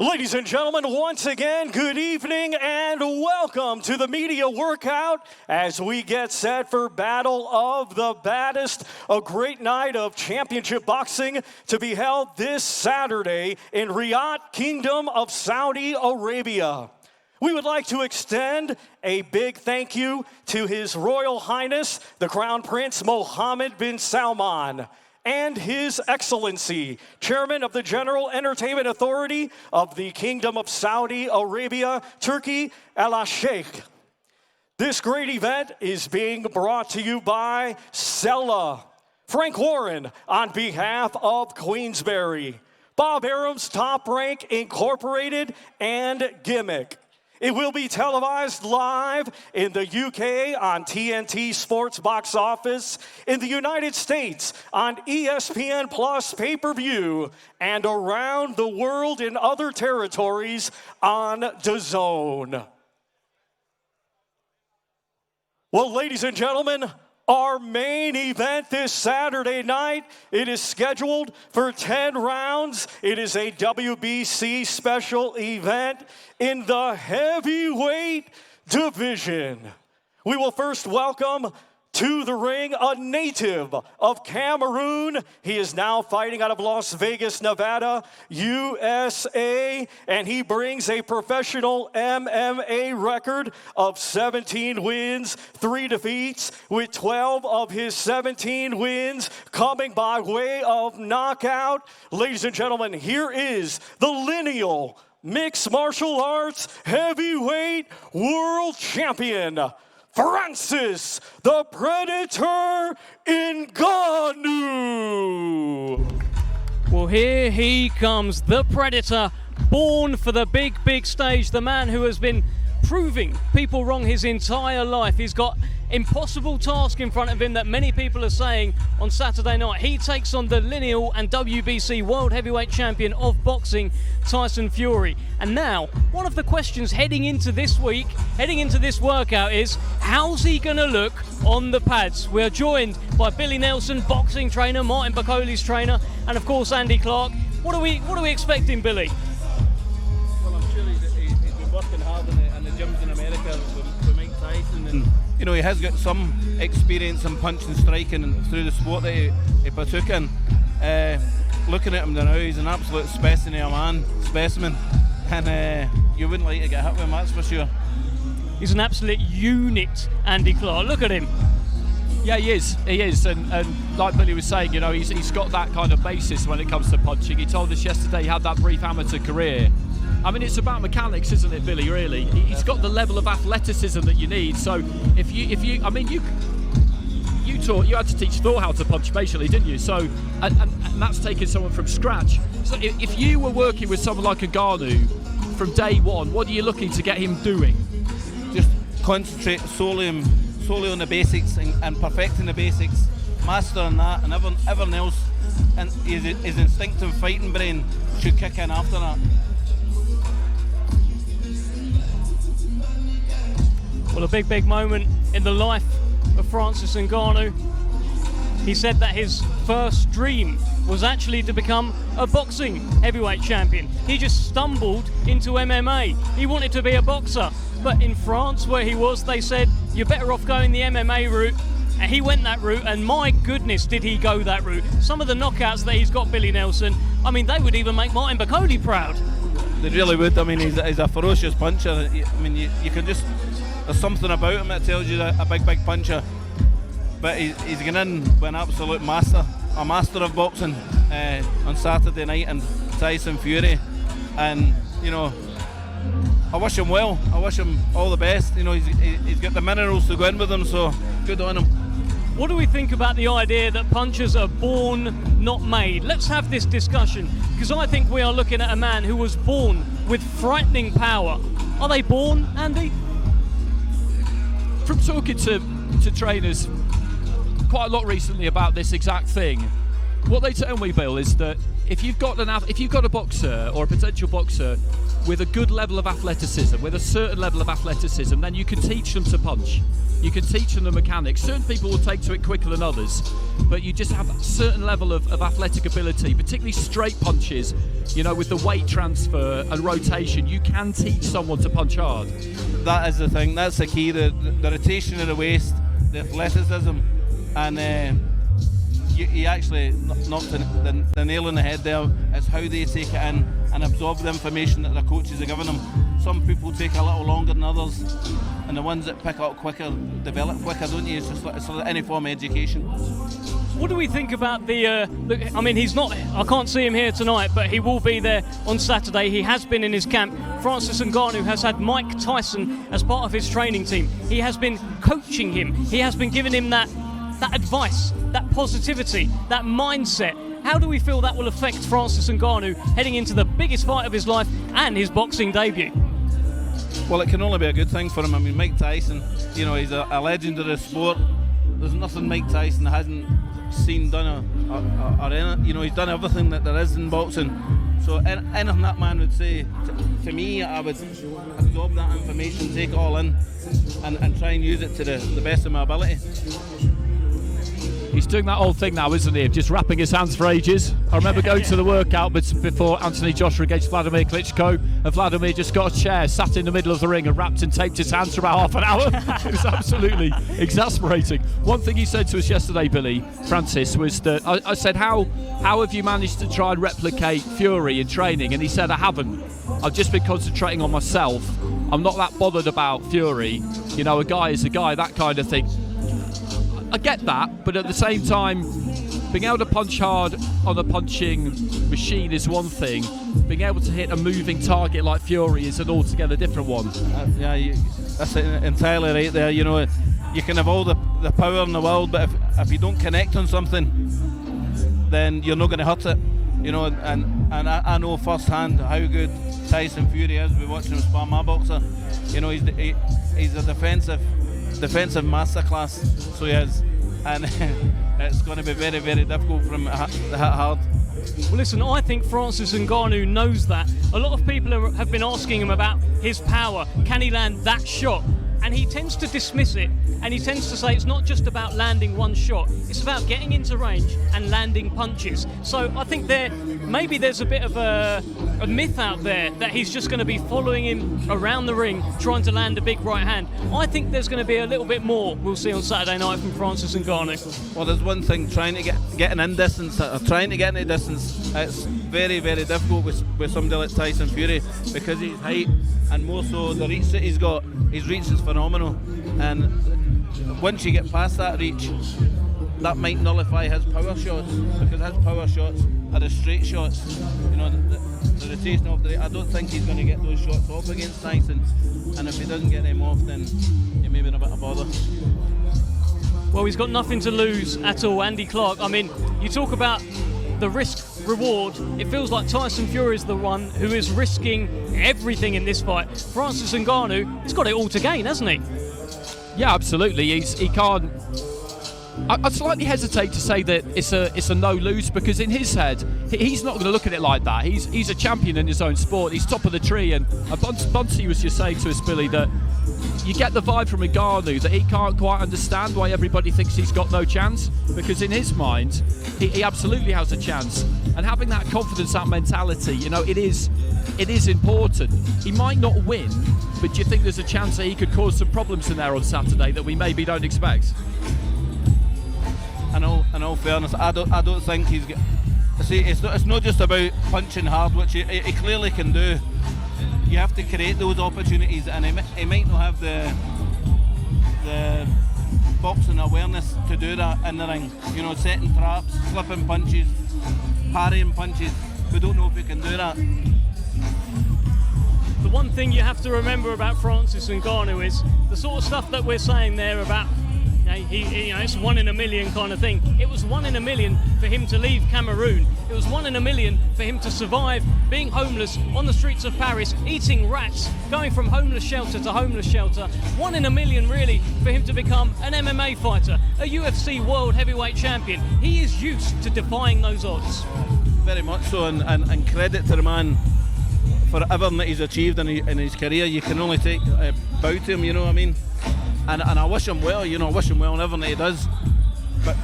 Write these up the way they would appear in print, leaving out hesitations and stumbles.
Ladies and gentlemen, once again, good evening and welcome to the media workout as we get set for Battle of the Baddest, a great night of championship boxing to be held this Saturday in Riyadh, Kingdom of Saudi Arabia. We would like to extend a big thank you to His Royal Highness, the Crown Prince Mohammed bin Salman, and His Excellency, Chairman of the General Entertainment Authority of the Kingdom of Saudi Arabia, Turkey, Al-Sheikh. This great event is being brought to you by Sella, Frank Warren on behalf of Queensberry, Bob Arum's Top Rank Incorporated, and Gimmick. It will be televised live in the UK on TNT Sports box office, in the United States on ESPN Plus pay-per-view, and around the world in other territories on DAZN. Well, ladies and gentlemen, our main event this Saturday night, it is scheduled for 10 rounds. It is a WBC special event in the heavyweight division. We will first welcome to the ring a native of Cameroon. He is now fighting out of Las Vegas, Nevada, USA, and he brings a professional MMA record of 17 wins, 3 defeats, with 12 of his 17 wins coming by way of knockout. Ladies and gentlemen, here is the lineal mixed martial arts heavyweight world champion, Francis the Predator Ngannou. Well, here he comes, the Predator, born for the big stage, the man who has been proving people wrong his entire life. He's got impossible task in front of him that many people are saying on Saturday night. He takes on the lineal and WBC World Heavyweight Champion of boxing, Tyson Fury. And now, one of the questions heading into this week, heading into this workout is, how's he going to look on the pads? We're joined by Billy Nelson, boxing trainer, Martin Bakoli's trainer, and of course Andy Clark. What are we expecting, Billy? Well, I'm sure he's been working hard in the gyms in America with Mike Tyson, and you know, he has got some experience in punching and striking through the sport that he partook in. Looking at him now, he's an absolute specimen, and you wouldn't like to get hit with him, that's for sure. He's an absolute unit, Andy Clark. Look at him. Yeah, he is, and like Billy was saying, you know, he's got that kind of basis when it comes to punching. He told us yesterday he had that brief amateur career. I mean, it's about mechanics, isn't it, Billy, really? He's got the level of athleticism that you need. So if you had to teach Thor how to punch, basically, didn't you? So, and that's taking someone from scratch. So if you were working with someone like Ngannou from day one, what are you looking to get him doing? Just concentrate solely on the basics and perfecting the basics, mastering that, and everything else, and his instinctive fighting brain should kick in after that. Well, a big moment in the life of Francis Ngannou. He said that his first dream was actually to become a boxing heavyweight champion. He just stumbled into MMA. He wanted to be a boxer, but in France, where he was, they said, you're better off going the MMA route. And he went that route, and my goodness, did he go that route. Some of the knockouts that he's got, Billy Nelson, I mean, they would even make Martin Bakoli proud. They really would. I mean, he's a ferocious puncher. I mean, you can just... There's something about him that tells you that a big puncher. But he's going in with an absolute master, a master of boxing on Saturday night, and Tyson Fury. And, you know, I wish him well. I wish him all the best. You know, he's got the minerals to go in with him, so good on him. What do we think about the idea that punchers are born, not made? Let's have this discussion, because I think we are looking at a man who was born with frightening power. Are they born, Andy? From talking to trainers quite a lot recently about this exact thing, What they tell me, Bill, is that if you've got a boxer or a potential boxer with a good level of athleticism, with a certain level of athleticism, then you can teach them to punch. You can teach them the mechanics. Certain people will take to it quicker than others, but you just have a certain level of athletic ability, particularly straight punches, with the weight transfer and rotation. You can teach someone to punch hard. That is the thing. That's the key. The rotation of the waist, the athleticism, and he actually knocked the nail on the head there. It's how they take it in and absorb the information that their coaches are giving them. Some people take a little longer than others, and the ones that pick up quicker develop quicker, don't you? It's like any form of education. What do we think about he's not, I can't see him here tonight, but he will be there on Saturday. He has been in his camp. Francis Ngannou has had Mike Tyson as part of his training team. He has been coaching him. He has been giving him that advice, that positivity, that mindset. How do we feel that will affect Francis Ngannou heading into the biggest fight of his life and his boxing debut? Well, it can only be a good thing for him. I mean, Mike Tyson, he's a legend of the sport. There's nothing Mike Tyson hasn't seen, done, or in it. He's done everything that there is in boxing. So anything that man would say to me, I would absorb that information, take it all in, and try and use it to the best of my ability. He's doing that old thing now, isn't he? Just wrapping his hands for ages. I remember going to the workout before Anthony Joshua against Vladimir Klitschko, and Vladimir just got a chair, sat in the middle of the ring and wrapped and taped his hands for about half an hour. It was absolutely exasperating. One thing he said to us yesterday, Billy, Francis, was that I said, how have you managed to try and replicate Fury in training? And he said, I haven't. I've just been concentrating on myself. I'm not that bothered about Fury. A guy is a guy, that kind of thing. I get that, but at the same time, being able to punch hard on a punching machine is one thing. Being able to hit a moving target like Fury is an altogether different one. That's entirely right there. You can have all the power in the world, but if you don't connect on something, then you're not going to hurt it. And I know firsthand how good Tyson Fury is. We watched him spar my boxer. He's a defensive masterclass, so he is, and it's going to be very, very difficult for him to hit hard. Well, listen, I think Francis Ngannou knows that. A lot of people have been asking him about his power. Can he land that shot? And he tends to dismiss it, and he tends to say it's not just about landing one shot, it's about getting into range and landing punches. So I think maybe there's a bit of a myth out there that he's just going to be following him around the ring, trying to land a big right hand. I think there's going to be a little bit more we'll see on Saturday night from Francis Ngannou. Well, there's one thing, trying to get an in distance, or trying to get in a distance, it's very, very difficult with somebody like Tyson Fury, because of his height, and more so the reach that he's got. His reach is phenomenal, and once you get past that reach, that might nullify his power shots, because his power shots are the straight shots. The rotation of I don't think he's going to get those shots off against Tyson, and if he doesn't get them off, then he may be in a bit of bother. Well, he's got nothing to lose at all, Andy Clark. I mean, you talk about the risk reward. It feels like Tyson Fury is the one who is risking everything in this fight. Francis Ngannou, he's got it all to gain, hasn't he? Yeah, absolutely. He can't. I'd slightly hesitate to say that it's a no-lose, because in his head, he's not going to look at it like that. He's a champion in his own sport. He's top of the tree, and Bunsey was just saying to us, Billy, that you get the vibe from Ngannou that he can't quite understand why everybody thinks he's got no chance, because in his mind, he absolutely has a chance. And having that confidence, that mentality, it is important. He might not win, but do you think there's a chance that he could cause some problems in there on Saturday that we maybe don't expect? In all fairness, I don't think he's. See, it's not just about punching hard, which he clearly can do. You have to create those opportunities, and he might not have the boxing awareness to do that in the ring. Setting traps, flipping punches, parrying punches. We don't know if he can do that. The one thing you have to remember about Francis Ngannou is the sort of stuff that we're saying there about It's 1 in a million kind of thing. It was 1 in a million for him to leave Cameroon. It was 1 in a million for him to survive being homeless on the streets of Paris, eating rats, going from homeless shelter to homeless shelter. 1 in a million, really, for him to become an MMA fighter, a UFC world heavyweight champion. He is used to defying those odds. Very much so, and credit to the man for everything that he's achieved in his career. You can only take bow to him, you know what I mean? And I wish him well, I wish him well in everything that he does. But,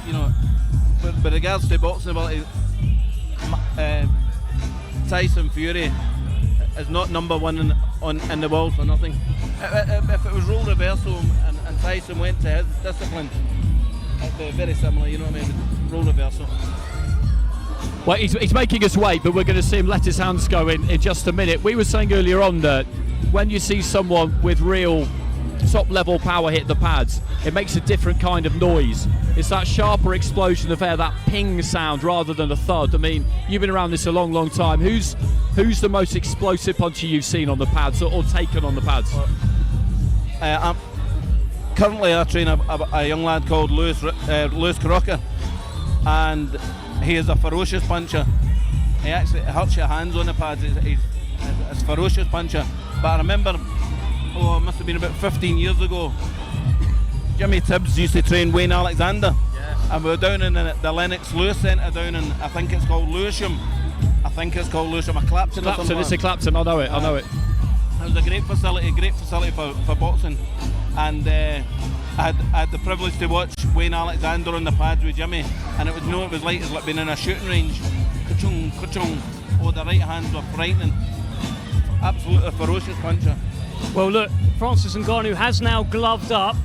with regards to boxing ability, Tyson Fury is not number one in the world for nothing. If it was role reversal and Tyson went to his discipline, it'd be very similar, you know what I mean? Role reversal. Well, he's making us wait, but we're going to see him let his hands go in just a minute. We were saying earlier on that when you see someone with real top-level power hit the pads, it makes a different kind of noise. It's that sharper explosion of air, that ping sound rather than a thud. I mean, you've been around this a long, long time. Who's the most explosive puncher you've seen on the pads or taken on the pads? Currently, I train a young lad called Lewis Carocca, and he is a ferocious puncher. He actually hurts your hands on the pads. He's a ferocious puncher. But I remember, it must have been about 15 years ago, Jimmy Tibbs used to train Wayne Alexander. Yeah. And we were down in the Lennox Lewis Centre down in, I think it's called Lewisham. A Clapton or something. It's a Clapton, I know it. It was a great facility for boxing. And I had the privilege to watch Wayne Alexander on the pads with Jimmy, and it was like being in a shooting range. Ka-chung, ka-chung. Oh, the right hands were frightening. Absolutely ferocious puncher. Well, look, Francis Ngannou has now gloved up.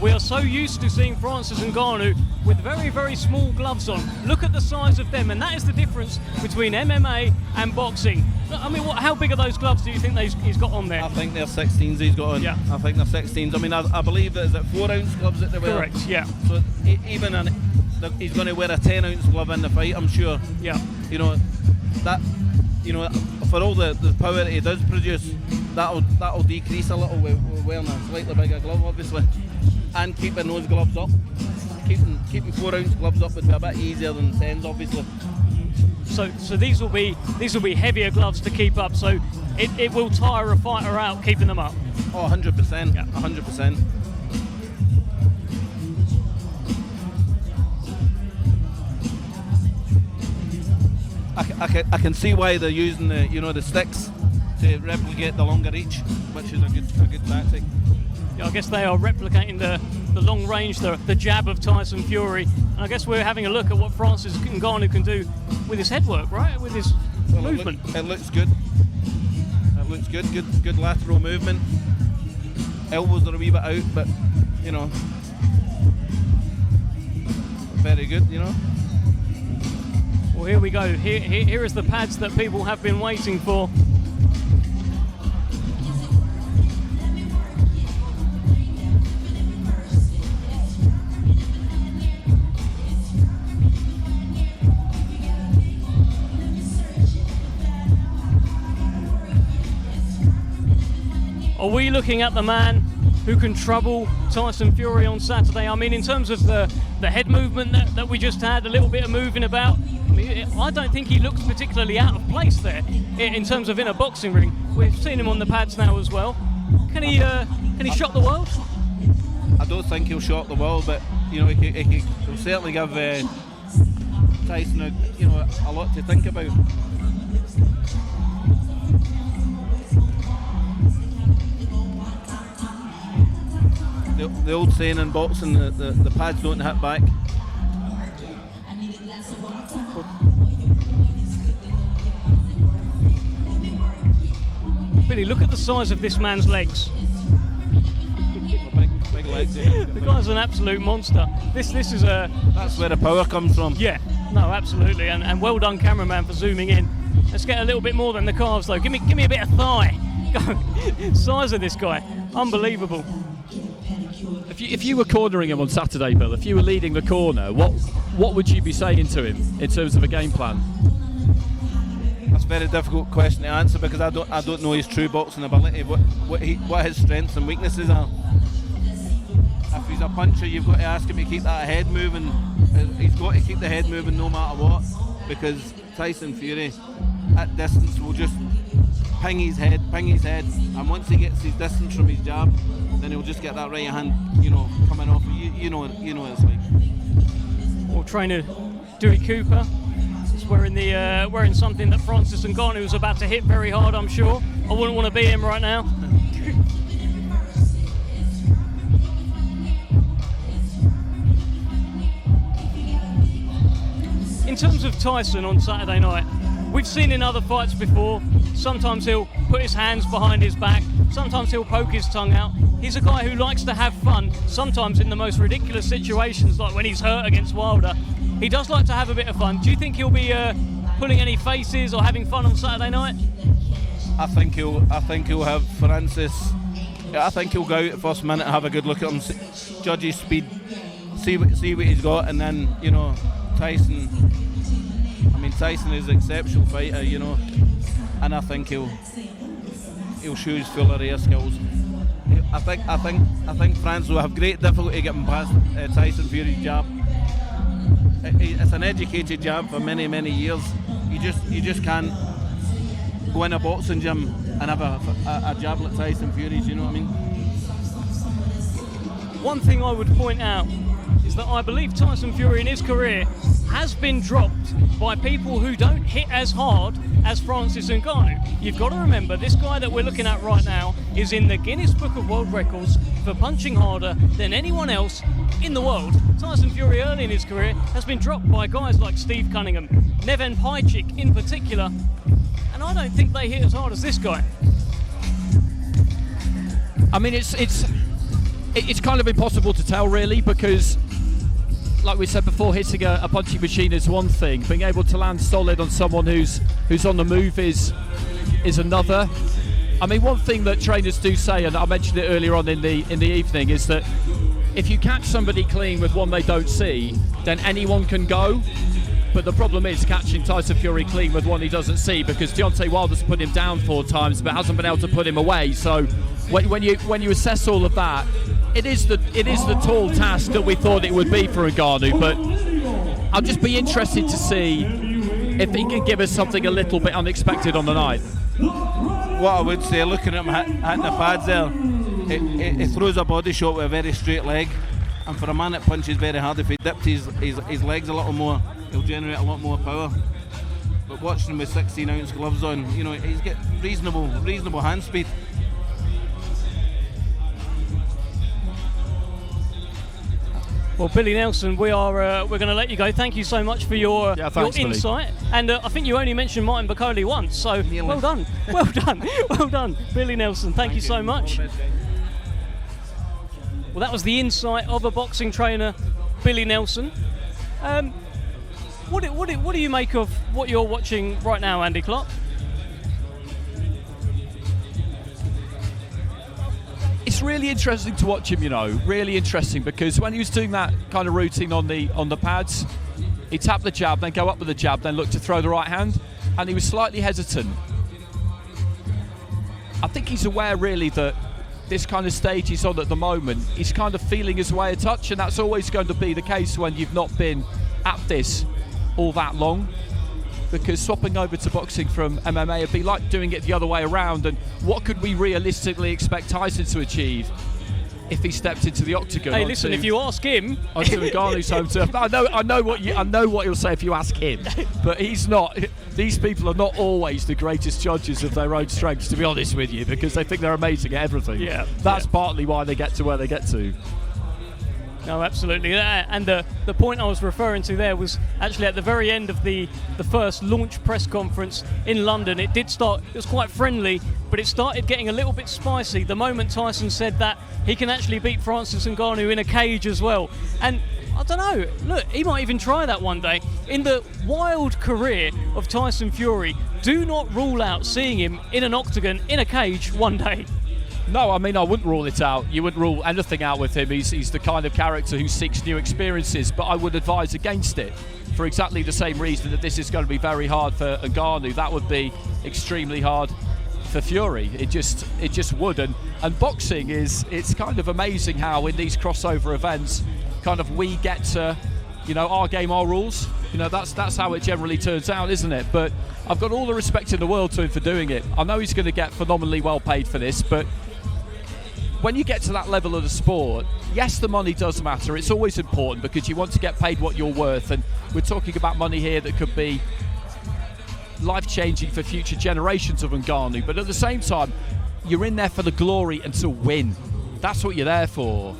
We are so used to seeing Francis Ngannou with very, very small gloves on. Look at the size of them, and that is the difference between MMA and boxing. I mean, how big are those gloves do you think he's got on there? I think they're 16s he's got on. Yeah. I think they're 16s. I mean, I believe that is it 4-ounce gloves that they wear? Correct, yeah. So even he's going to wear a 10-ounce glove in the fight, I'm sure. Yeah. For all the power that he does produce, that'll decrease a little with wearing a slightly bigger glove, obviously. And keeping those gloves up. Keeping 4-ounce gloves up would be a bit easier than 10s, obviously. So these will be heavier gloves to keep up. So it will tire a fighter out keeping them up. Oh, 100%. Yeah. 100%. I can see why they're using the sticks to replicate the longer reach, which is a good tactic. Yeah, I guess they are replicating the long range, the jab of Tyson Fury. And I guess we're having a look at what Francis Ngannou can do with his head work, right? With his movement. It looks good. It looks good. Good lateral movement. Elbows are a wee bit out, but very good. Well, here we go. Here is the pads that people have been waiting for. Are we looking at the man who can trouble Tyson Fury on Saturday? I mean, in terms of the head movement that we just had, a little bit of moving about, I don't think he looks particularly out of place there in terms of in a boxing ring. We've seen him on the pads now as well. Can he shock the world? I don't think he'll shock the world, but he'll certainly give Tyson a lot to think about. The old saying in boxing, the pads don't hit back. Billy, look at the size of this man's legs. Big legs. The guy's an absolute monster. This is a... That's where the power comes from. Yeah, no, absolutely. And well done, cameraman, for zooming in. Let's get a little bit more than the calves, though. Give me a bit of thigh. Size of this guy, unbelievable. If you were cornering him on Saturday, Bill, if you were leading the corner, what would you be saying to him in terms of a game plan? That's a very difficult question to answer because I don't know his true boxing ability. What his strengths and weaknesses are. if he's a puncher, you've got to ask him to keep that head moving. He's got to keep the head moving no matter what, because Tyson Fury at distance will just ping his head, and once he gets his distance from his jab, then he'll just get that right hand, coming off. You know what it's like. Well, trainer Dewey Cooper is wearing something that Francis Ngannou was about to hit very hard, I'm sure. I wouldn't want to be him right now. In terms of Tyson on Saturday night, we've seen in other fights before, sometimes he'll put his hands behind his back, sometimes he'll poke his tongue out. He's a guy who likes to have fun, sometimes in the most ridiculous situations, like when he's hurt against Wilder. He does like to have a bit of fun. Do you think he'll be pulling any faces or having fun on Saturday night? I think he'll have Francis. I think he'll go out at first minute, have a good look at him, judge his speed, see what he's got, and then Tyson. I mean, Tyson is an exceptional fighter, and I think he'll show his full array of skills. I think Francis will have great difficulty getting past Tyson Fury's jab. It's an educated jab for many years. You just can't go in a boxing gym and have a jab like Tyson Fury's. You know what I mean? One thing I would point out is that I believe Tyson Fury in his career has been dropped by people who don't hit as hard as Francis Ngannou. You've got to remember, this guy that we're looking at right now is in the Guinness Book of World Records for punching harder than anyone else in the world. Tyson Fury early in his career has been dropped by guys like Steve Cunningham, Neven Pajcik in particular, and I don't think they hit as hard as this guy. I mean, it's kind of impossible to tell, really, because like we said before, hitting a punching machine is one thing. Being able to land solid on someone who's on the move is another. I mean, one thing that trainers do say, and I mentioned it earlier on in the evening, is that if you catch somebody clean with one they don't see, then anyone can go. But the problem is catching Tyson Fury clean with one he doesn't see, because Deontay Wilder's put him down 4 times but hasn't been able to put him away. So when you assess all of that, it is the tall task that we thought it would be for Ngannou, but I'll just be interested to see if he can give us something a little bit unexpected on the night. What I would say, looking at him hitting the pads there, he throws a body shot with a very straight leg, and for a man that punches very hard, if he dipped his legs a little more, he'll generate a lot more power. But watching him with 16-ounce gloves on, he's got reasonable hand speed. Well, Billy Nelson, we're going to let you go. Thank you so much for your insight. And I think you only mentioned Martin Bakole once, so well done. Well done, Billy Nelson. Thank you so much. Well, that was the insight of a boxing trainer, Billy Nelson. What do you make of what you're watching right now, Andy Clark? It's really interesting to watch him, really interesting, because when he was doing that kind of routine on the pads, he tapped the jab, then go up with the jab, then look to throw the right hand, and he was slightly hesitant. I think he's aware really that this kind of stage he's on at the moment, he's kind of feeling his way a touch, and that's always going to be the case when you've not been at this all that long, because swapping over to boxing from MMA would be like doing it the other way around. And what could we realistically expect Tyson to achieve if he stepped into the octagon? Hey, listen, if you ask him, onto Ngannou's home turf, I know what he'll say if you ask him, but he's not. These people are not always the greatest judges of their own strengths, to be honest with you, because they think they're amazing at everything. Yeah, that's partly why they get to where they get to. No, absolutely. And the point I was referring to there was actually at the very end of the first launch press conference in London. It was quite friendly, but it started getting a little bit spicy the moment Tyson said that he can actually beat Francis Ngannou in a cage as well. And I don't know, look, he might even try that one day. In the wild career of Tyson Fury, do not rule out seeing him in an octagon in a cage one day. No, I mean, I wouldn't rule it out. You wouldn't rule anything out with him. He's the kind of character who seeks new experiences, but I would advise against it for exactly the same reason that this is going to be very hard for Ngannou. That would be extremely hard for Fury. It just would. And boxing it's kind of amazing how in these crossover events, kind of we get to, our game, our rules. That's how it generally turns out, isn't it? But I've got all the respect in the world to him for doing it. I know he's going to get phenomenally well paid for this, but when you get to that level of the sport, yes, the money does matter. It's always important because you want to get paid what you're worth. And we're talking about money here that could be life-changing for future generations of Ngannou. But at the same time, you're in there for the glory and to win. That's what you're there for.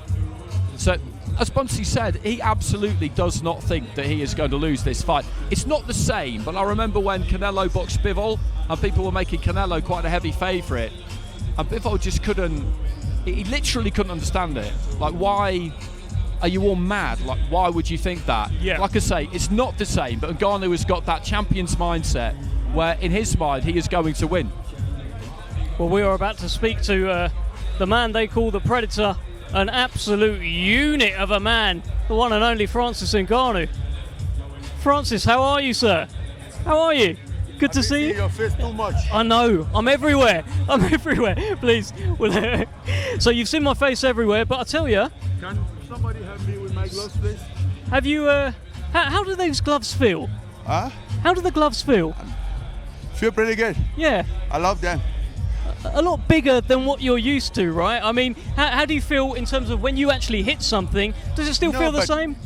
So, as Bunsey said, he absolutely does not think that he is going to lose this fight. It's not the same, but I remember when Canelo boxed Bivol and people were making Canelo quite a heavy favourite. And Bivol just he literally couldn't understand it. Like, why are you all mad? Like, why would you think that? Yeah. Like I say, it's not the same, but Ngannou has got that champion's mindset where in his mind he is going to win. Well, we are about to speak to the man they call the Predator, an absolute unit of a man, the one and only Francis Ngannou. Francis, how are you, sir? How are you? Good to see you. Your face too much. I know. I'm everywhere. Please. Well, so you've seen my face everywhere, but I tell you. Can somebody help me with my gloves, please? Have you? How do those gloves feel? Huh? How do the gloves feel? Feel pretty good. Yeah. I love them. A lot bigger than what you're used to, right? I mean, how do you feel in terms of when you actually hit something? Does it still feel the same?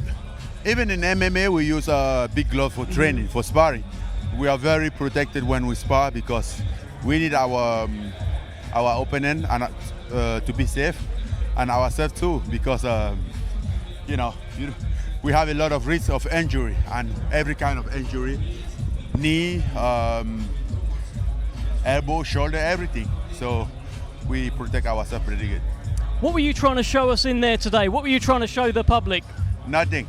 Even in MMA, we use a big glove for training, for sparring. We are very protected when we spar because we need our opponent and to be safe, and ourselves too, because we have a lot of risk of injury and every kind of injury, knee, elbow, shoulder, everything. So we protect ourselves pretty good. What were you trying to show us in there today? What were you trying to show the public? Nothing.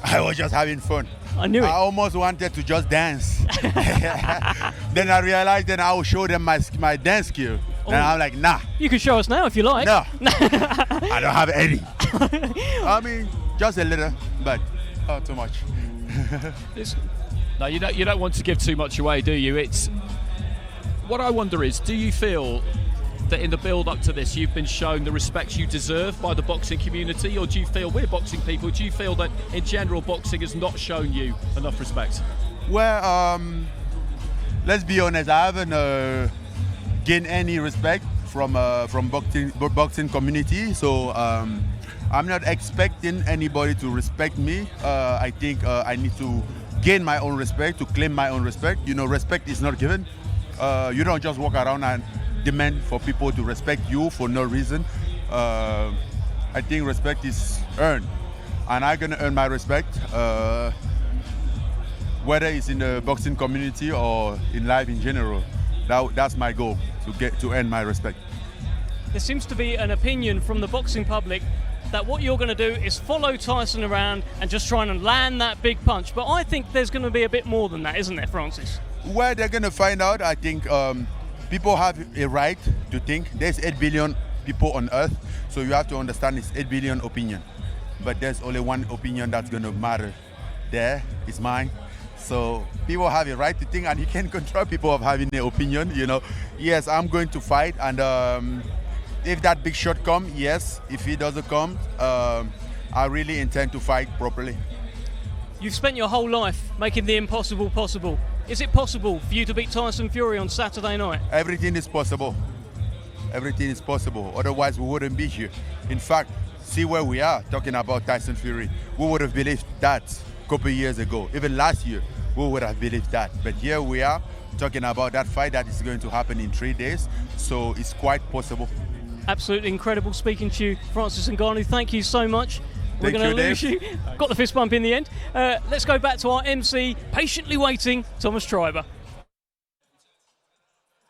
I was just having fun. I knew it. I almost wanted to just dance. Then I realized that I will show them my dance skill. And I'm like, nah. You can show us now if you like. No. I don't have any. I mean, just a little, but not too much. No, you don't want to give too much away, do you? It's what I wonder is, do you feel that in the build-up to this you've been shown the respect you deserve by the boxing community, or do you feel, we're boxing people, do you feel that in general boxing has not shown you enough respect? Well, let's be honest, I haven't gained any respect from boxing community, so I'm not expecting anybody to respect me. I think I need to gain my own respect, to claim my own respect. Respect is not given. You don't just walk around and demand for people to respect you for no reason. I think respect is earned, and I'm gonna earn my respect, whether it's in the boxing community or in life in general. That's my goal, to earn my respect. There seems to be an opinion from the boxing public that what you're going to do is follow Tyson around and just try and land that big punch. But I think there's going to be a bit more than that, isn't there, Francis? Well, they're going to find out. I think people have a right to think. There's 8 billion people on Earth, so you have to understand it's 8 billion opinion. But there's only one opinion that's going to matter. There is mine. So people have a right to think, and you can't control people of having an opinion. Yes, I'm going to fight, and if that big shot comes, yes. If he doesn't come, I really intend to fight properly. You've spent your whole life making the impossible possible. Is it possible for you to beat Tyson Fury on Saturday night? Everything is possible. Everything is possible. Otherwise, we wouldn't be here. In fact, see where we are talking about Tyson Fury. We would have believed that a couple of years ago. Even last year, we would have believed that. But here we are talking about that fight that is going to happen in 3 days. So it's quite possible. Absolutely incredible speaking to you, Francis Ngannou. Thank you so much. We're Thank going to you, lose you. Got the fist bump in the end. Let's go back to our MC, patiently waiting, Thomas Schreiber.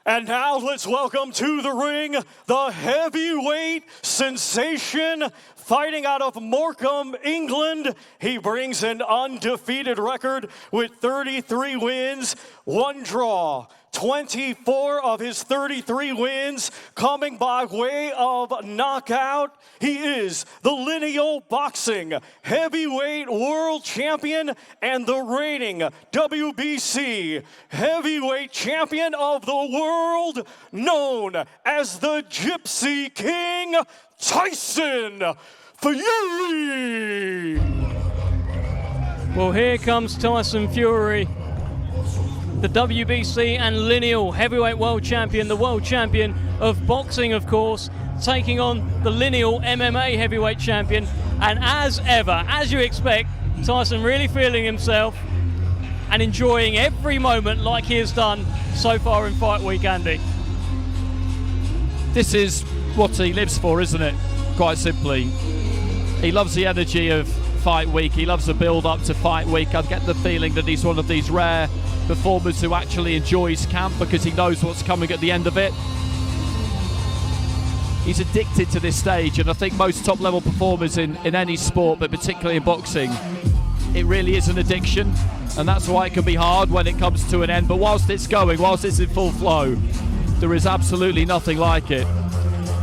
And now let's welcome to the ring the heavyweight sensation, Fighting out of Morecambe, England, he brings an undefeated record with 33 wins, 1 draw. 24 of his 33 wins coming by way of knockout. He is the lineal boxing heavyweight world champion and the reigning WBC heavyweight champion of the world, known as the Gypsy King, Tyson Fury. Well, here comes Tyson Fury, the WBC and lineal heavyweight world champion, the world champion of boxing, of course, taking on the lineal MMA heavyweight champion. And as ever, as you expect, Tyson really feeling himself and enjoying every moment like he has done so far in Fight Week, Andy. This is what he lives for, isn't it? Quite simply. He loves the energy of Fight Week. He loves the build up to Fight Week. I get the feeling that he's one of these rare performers who actually enjoys camp because he knows what's coming at the end of it. He's addicted to this stage, and I think most top level performers in any sport, but particularly in boxing, it really is an addiction, and that's why it can be hard when it comes to an end. But whilst it's going, whilst it's in full flow, there is absolutely nothing like it.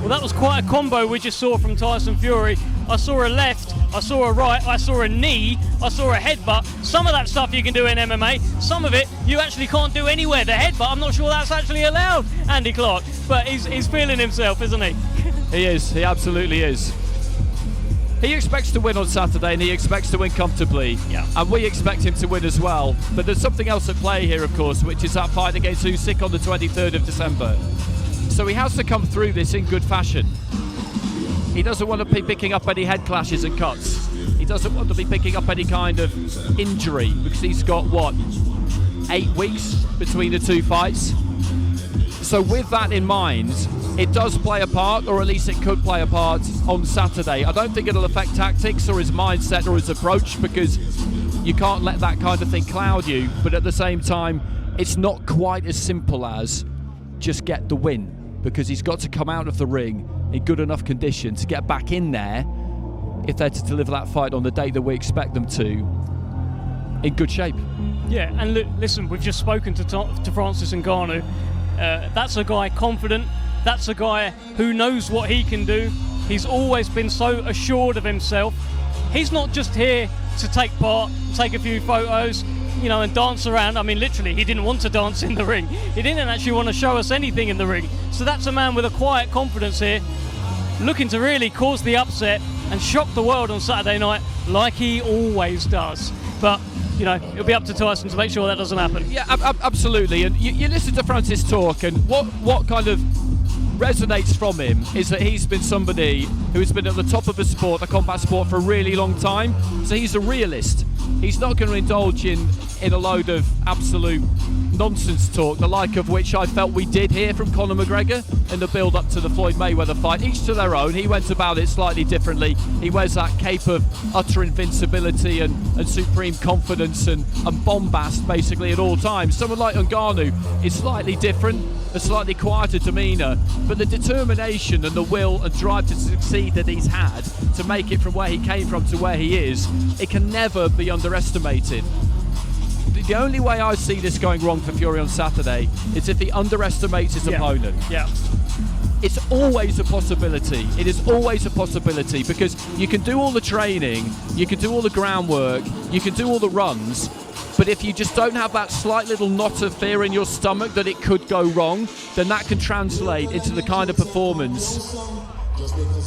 Well, that was quite a combo we just saw from Tyson Fury. I saw a left, I saw a right, I saw a knee, I saw a headbutt. Some of that stuff you can do in MMA, some of it you actually can't do anywhere. The headbutt, I'm not sure that's actually allowed, Andy Clark, but he's feeling himself, isn't he? He is, he absolutely is. He expects to win on Saturday, and he expects to win comfortably. Yeah. And we expect him to win as well. But there's something else at play here, of course, which is that fight against Usyk on the 23rd of December. So he has to come through this in good fashion. He doesn't want to be picking up any head clashes and cuts. He doesn't want to be picking up any kind of injury, because he's got, 8 weeks between the two fights? So with that in mind, it does play a part, or at least it could play a part on Saturday. I don't think it'll affect tactics or his mindset or his approach, because you can't let that kind of thing cloud you. But at the same time, it's not quite as simple as just get the win, because he's got to come out of the ring in good enough condition to get back in there if they're to deliver that fight on the day that we expect them to, in good shape. Yeah, and listen, we've just spoken to Francis Ngannou. That's a guy confident. That's a guy who knows what he can do. He's always been so assured of himself. He's not just here to take part, take a few photos, and dance around. I mean, literally, he didn't want to dance in the ring. He didn't actually want to show us anything in the ring. So that's a man with a quiet confidence here, looking to really cause the upset and shock the world on Saturday night like he always does. But, it'll be up to Tyson to make sure that doesn't happen. Yeah, absolutely. And you listen to Francis talk, and what kind of resonates from him is that he's been somebody who's been at the top of the sport, the combat sport, for a really long time. So he's a realist. He's not going to indulge in a load of absolute nonsense talk, the like of which I felt we did hear from Conor McGregor in the build-up to the Floyd Mayweather fight. Each to their own. He went about it slightly differently. He wears that cape of utter invincibility and supreme confidence and bombast basically at all times. Someone like Ngannou is slightly different, a slightly quieter demeanour, but the determination and the will and drive to succeed that he's had to make it from where he came from to where he is, it can never be underestimated. The only way I see this going wrong for Fury on Saturday is if he underestimates his opponent. Yeah. It's always a possibility. It is always a possibility, because you can do all the training, you can do all the groundwork, you can do all the runs, but if you just don't have that slight little knot of fear in your stomach that it could go wrong, then that can translate into the kind of performance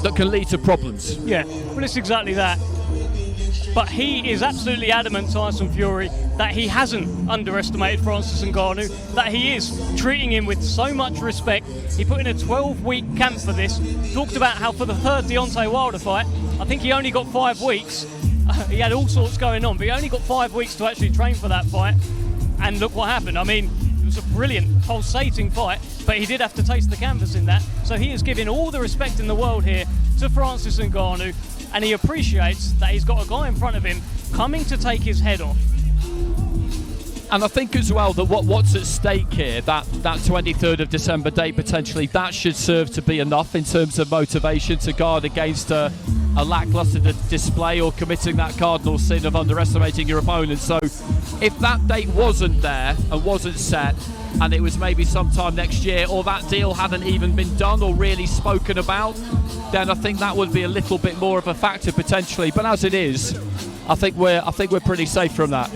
that can lead to problems. Yeah, well, it's exactly that. But he is absolutely adamant, Tyson Fury, that he hasn't underestimated Francis Ngannou, that he is treating him with so much respect. He put in a 12-week camp for this, talked about how for the third Deontay Wilder fight, I think he only got 5 weeks. He had all sorts going on, but he only got 5 weeks to actually train for that fight. And look what happened. I mean, it was a brilliant, pulsating fight, but he did have to taste the canvas in that. So he is giving all the respect in the world here to Francis Ngannou, and he appreciates that he's got a guy in front of him coming to take his head off. And I think as well that what's at stake here, that 23rd of December date potentially, that should serve to be enough in terms of motivation to guard against a lacklustre display or committing that cardinal sin of underestimating your opponent. So if that date wasn't there and wasn't set, and it was maybe sometime next year, or that deal hadn't even been done or really spoken about, then I think that would be a little bit more of a factor potentially. But as it is, I think we're pretty safe from that.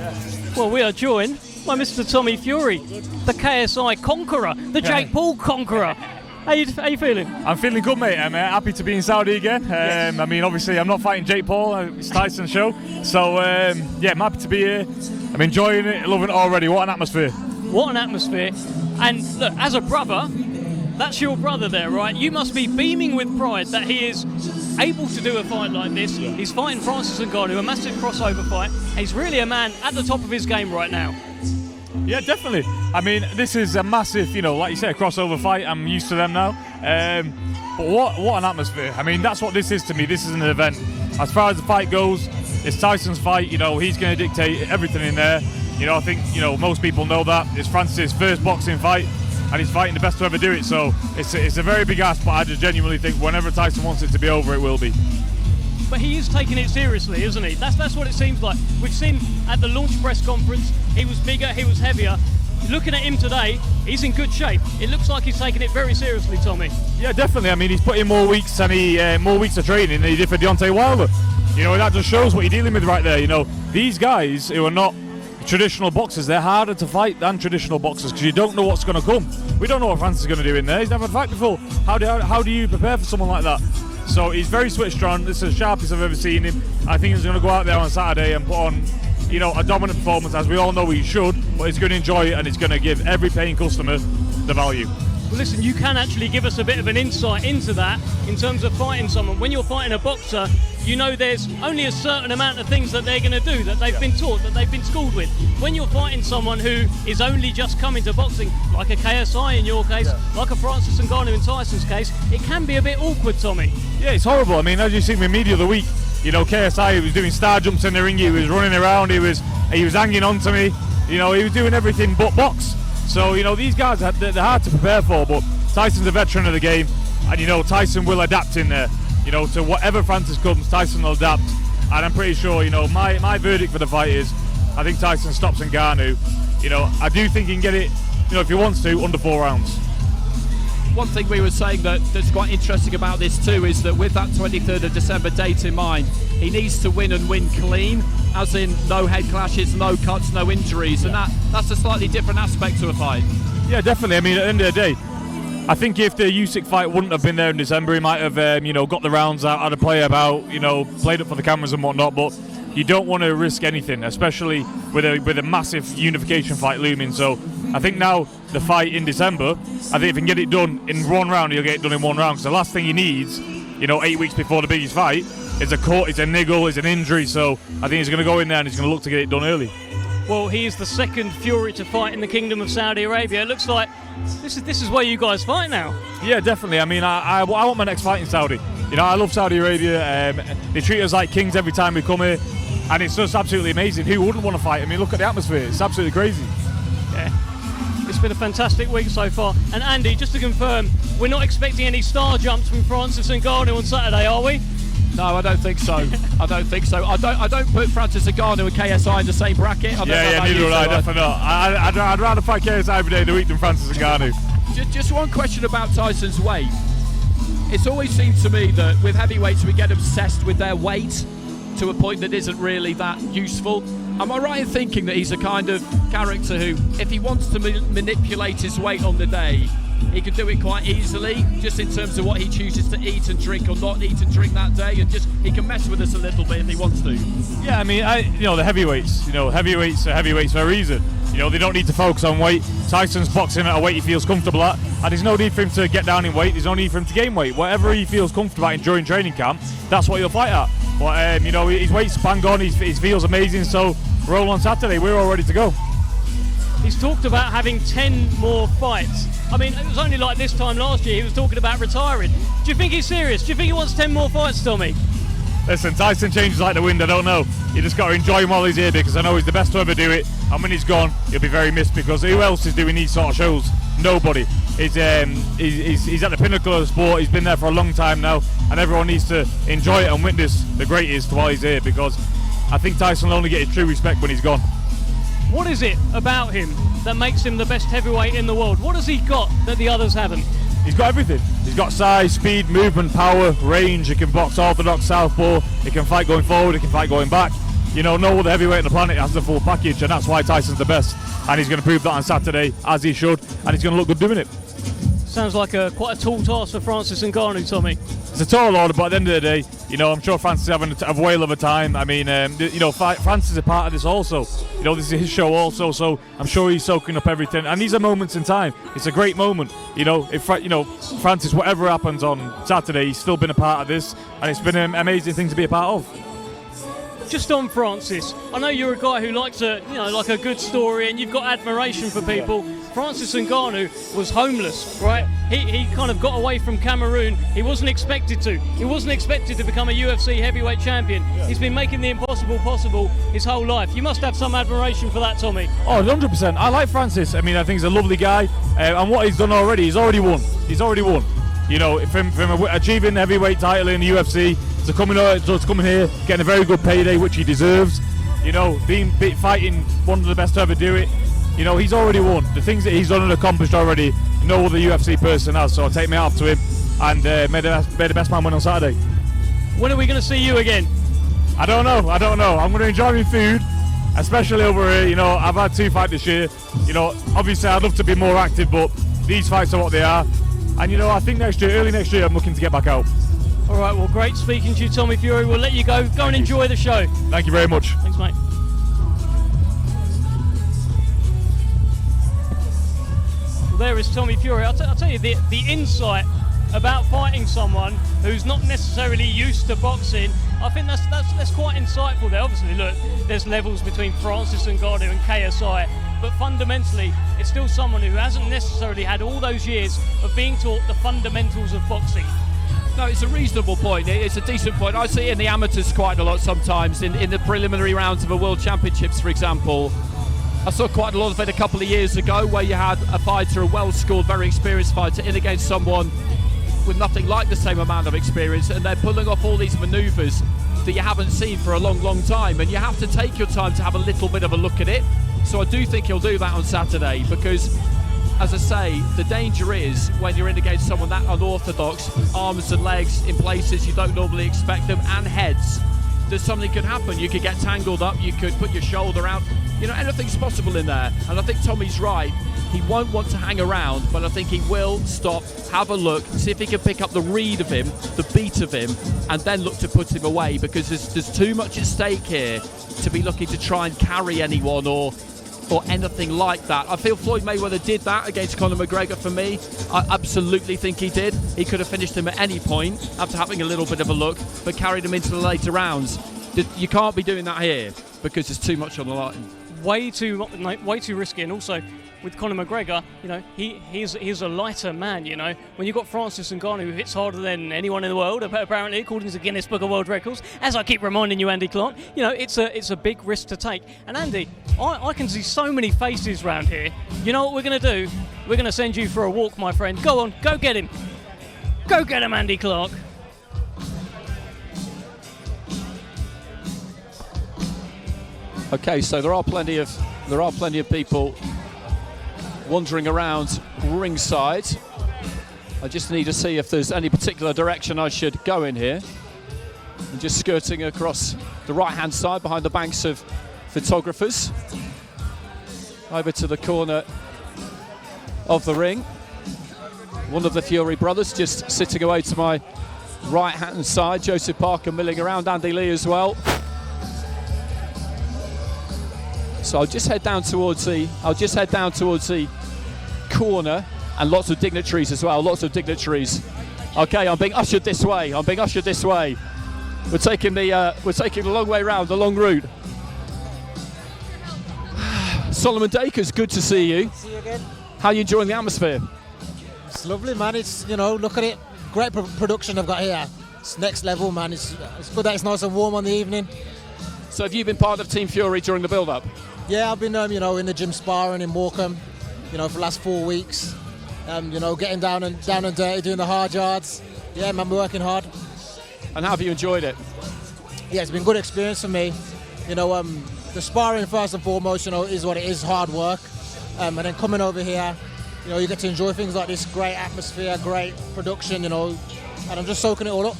Well, we are joined by Mr. Tommy Fury, the KSI conqueror, the Jake Paul conqueror. How you feeling? I'm feeling good, mate. I'm happy to be in Saudi again. I mean, obviously, I'm not fighting Jake Paul. It's Tyson's show. So, yeah, I'm happy to be here. I'm enjoying it, loving it already. What an atmosphere. What an atmosphere. And look, as a brother, that's your brother there, right? You must be beaming with pride that he is able to do a fight like this. He's fighting Francis Ngannou, a massive crossover fight. He's really a man at the top of his game right now. Yeah, definitely. I mean, this is a massive, like you said, crossover fight. I'm used to them now. But what an atmosphere. I mean, that's what this is to me. This is an event. As far as the fight goes, it's Tyson's fight. He's going to dictate everything in there. I think, most people know that. It's Francis' first boxing fight, and he's fighting the best to ever do it. So it's a very big ask, but I just genuinely think whenever Tyson wants it to be over, it will be. But he is taking it seriously, isn't he? That's what it seems like. We've seen at the launch press conference, he was bigger, he was heavier. Looking at him today, he's in good shape. It looks like he's taking it very seriously, Tommy. Yeah, definitely. I mean, he's put in more weeks and more weeks of training than he did for Deontay Wilder. That just shows what you're dealing with right there. These guys who are not traditional boxers, they're harder to fight than traditional boxers because you don't know what's going to come. We don't know what Francis is going to do in there. He's never had a fight before. How do you prepare for someone like that? So he's very switched on. This is the sharpest I've ever seen him. I think he's going to go out there on Saturday and put on, a dominant performance, as we all know he should, but he's going to enjoy it and he's going to give every paying customer the value. Well, listen, you can actually give us a bit of an insight into that in terms of fighting someone. When you're fighting a boxer, there's only a certain amount of things that they're going to do, that they've been taught, that they've been schooled with. When you're fighting someone who is only just coming to boxing, like a KSI in your case, like a Francis Ngannou in Tyson's case, it can be a bit awkward, Tommy. Yeah, it's horrible. I mean, as you've seen with media of the week, KSI, he was doing star jumps in the ring, he was running around, he was hanging on to me, he was doing everything but box. So, these guys, they're hard to prepare for, but Tyson's a veteran of the game, and, Tyson will adapt in there. To whatever Francis comes, Tyson will adapt. And I'm pretty sure, my verdict for the fight is, I think Tyson stops Ngannou. I do think he can get it, if he wants to, under 4 rounds. One thing we were saying that's quite interesting about this too is that with that 23rd of December date in mind, he needs to win and win clean, as in no head clashes, no cuts, no injuries, and that's a slightly different aspect to a fight. Yeah, definitely. I mean, at the end of the day, I think if the Usyk fight wouldn't have been there in December, he might have, got the rounds out, had a play about, played up for the cameras and whatnot. But you don't want to risk anything, especially with a massive unification fight looming. So I think now the fight in December, I think if he can get it done in 1 round, he'll get it done in 1 round. Because the last thing he needs, 8 weeks before the biggest fight, is a cut, is a niggle, is an injury. So I think he's going to go in there and he's going to look to get it done early. Well, he is the second Fury to fight in the Kingdom of Saudi Arabia. It looks like this is where you guys fight now. Yeah, definitely. I mean, I want my next fight in Saudi. I love Saudi Arabia. They treat us like kings every time we come here, and it's just absolutely amazing. Who wouldn't want to fight? I mean, look at the atmosphere. It's absolutely crazy. Yeah. It's been a fantastic week so far. And Andy, just to confirm, we're not expecting any star jumps from Francis Ngannou on Saturday, are we? No, I don't think so. I don't put Francis Ngannou and KSI in the same bracket. Neither would I, definitely not. I'd rather fight KSI every day of the week than Francis Ngannou. Just one question about Tyson's weight. It's always seemed to me that with heavyweights we get obsessed with their weight to a point that isn't really that useful. Am I right in thinking that he's a kind of character who, if he wants to manipulate his weight on the day, he can do it quite easily, just in terms of what he chooses to eat and drink or not eat and drink that day, and just he can mess with us a little bit if he wants to. Yeah, I mean, the heavyweights, heavyweights are heavyweights for a reason. They don't need to focus on weight. Tyson's boxing at a weight he feels comfortable at, and there's no need for him to get down in weight. There's no need for him to gain weight. Whatever he feels comfortable at during training camp, that's what he'll fight at. But his weight's bang on. He feels amazing. So roll on Saturday. We're all ready to go. He's talked about having 10 more fights. I mean, it was only like this time last year he was talking about retiring. Do you think he's serious? Do you think he wants 10 more fights, Tommy? Listen, Tyson changes like the wind, I don't know. You just got to enjoy him while he's here, because I know he's the best to ever do it. And when he's gone, he'll be very missed, because who else is doing these sort of shows? Nobody. He's at the pinnacle of the sport. He's been there for a long time now, and everyone needs to enjoy it and witness the greatest while he's here, because I think Tyson will only get his true respect when he's gone. What is it about him that makes him the best heavyweight in the world? What has he got that the others haven't? He's got everything. He's got size, speed, movement, power, range. He can box orthodox, southpaw. He can fight going forward. He can fight going back. You know, no other heavyweight on the planet has the full package, and that's why Tyson's the best. And he's going to prove that on Saturday, as he should, and he's going to look good doing it. Sounds like quite a tall task for Francis Ngannou, Tommy. It's a tall order, but at the end of the day, you know, I'm sure Francis is having a whale of a time. I mean, you know, Francis is a part of this also. You know, this is his show also, so I'm sure he's soaking up everything. And these are moments in time. It's a great moment. You know, if you know, Francis, whatever happens on Saturday, he's still been a part of this, and it's been an amazing thing to be a part of. Just on Francis, I know you're a guy who likes like a good story, and you've got admiration for people. Francis Ngannou was homeless, right? He kind of got away from Cameroon. He wasn't expected to. He wasn't expected to become a UFC heavyweight champion. He's been making the impossible possible his whole life. You must have some admiration for that, Tommy. Oh, 100%. I like Francis. I mean, I think he's a lovely guy, and what he's done already, he's already won. He's already won. You know, from achieving the heavyweight title in the UFC to coming here, getting a very good payday, which he deserves. You know, fighting one of the best to ever do it. You know, he's already won. The things that he's done and accomplished already, no other UFC person has. So I'll take me off to him, and may the best man win on Saturday. When are we going to see you again? I don't know. I'm going to enjoy my food, especially over here. You know, I've had 2 fights this year. You know, obviously I'd love to be more active, but these fights are what they are. And you know, I think early next year, I'm looking to get back out. All right, well, great speaking to you, Tommy Fury. We'll let you go. Go and enjoy the show. Thank you very much. Thanks, mate. Well, there is Tommy Fury. I'll tell you, the insight about fighting someone who's not necessarily used to boxing, I think that's quite insightful there. Obviously, look, there's levels between Francis Ngannou and KSI, but fundamentally, it's still someone who hasn't necessarily had all those years of being taught the fundamentals of boxing. No, it's a reasonable point. It's a decent point. I see it in the amateurs quite a lot sometimes, in the preliminary rounds of a World Championships, for example. I saw quite a lot of it a couple of years ago, where you had a fighter, a well-schooled, very experienced fighter, in against someone with nothing like the same amount of experience, and they're pulling off all these manoeuvres that you haven't seen for a long, long time, and you have to take your time to have a little bit of a look at it. So I do think he'll do that on Saturday, because, as I say, the danger is when you're in against someone that unorthodox, arms and legs in places you don't normally expect them, and heads, that something could happen. You could get tangled up, you could put your shoulder out, you know, anything's possible in there. And I think Tommy's right. He won't want to hang around, but I think he will stop, have a look, see if he can pick up the read of him, the beat of him, and then look to put him away, because there's too much at stake here to be looking to try and carry anyone or anything like that. I feel Floyd Mayweather did that against Conor McGregor for me. I absolutely think he did. He could have finished him at any point after having a little bit of a look, but carried him into the later rounds. You can't be doing that here, because there's too much on the line. Way too risky, and also with Conor McGregor, you know, he's a lighter man. You know, when you've got Francis Ngannou, who hits harder than anyone in the world, apparently, according to the Guinness Book of World Records. As I keep reminding you, Andy Clark, you know, it's a big risk to take. And Andy, I can see so many faces around here. You know what we're going to do? We're going to send you for a walk, my friend. Go on, go get him. Go get him, Andy Clark. Okay, so there are plenty of people wandering around ringside. I just need to see if there's any particular direction I should go in here. I'm just skirting across the right-hand side behind the banks of photographers, over to the corner of the ring. One of the Fury brothers just sitting away to my right-hand side. Joseph Parker milling around, Andy Lee as well. So I'll just head down towards the corner, and lots of dignitaries as well. Lots of dignitaries. Okay, I'm being ushered this way. We're taking the long way round, the long route. Solomon Dakers, good to see you. See you again. How are you enjoying the atmosphere? It's lovely, man. It's, you know, look at it. Great production I've got here. it's next level, man. It's good that it's nice and warm on the evening. So have you been part of Team Fury during the build-up? Yeah, I've been, in the gym sparring in Morecambe, for the last 4 weeks. Getting down and dirty, doing the hard yards. Yeah, man, we're working hard. And how have you enjoyed it? Yeah, it's been a good experience for me. The sparring first and foremost, is what it is, hard work. And then coming over here, you get to enjoy things like this, great atmosphere, great production, and I'm just soaking it all up.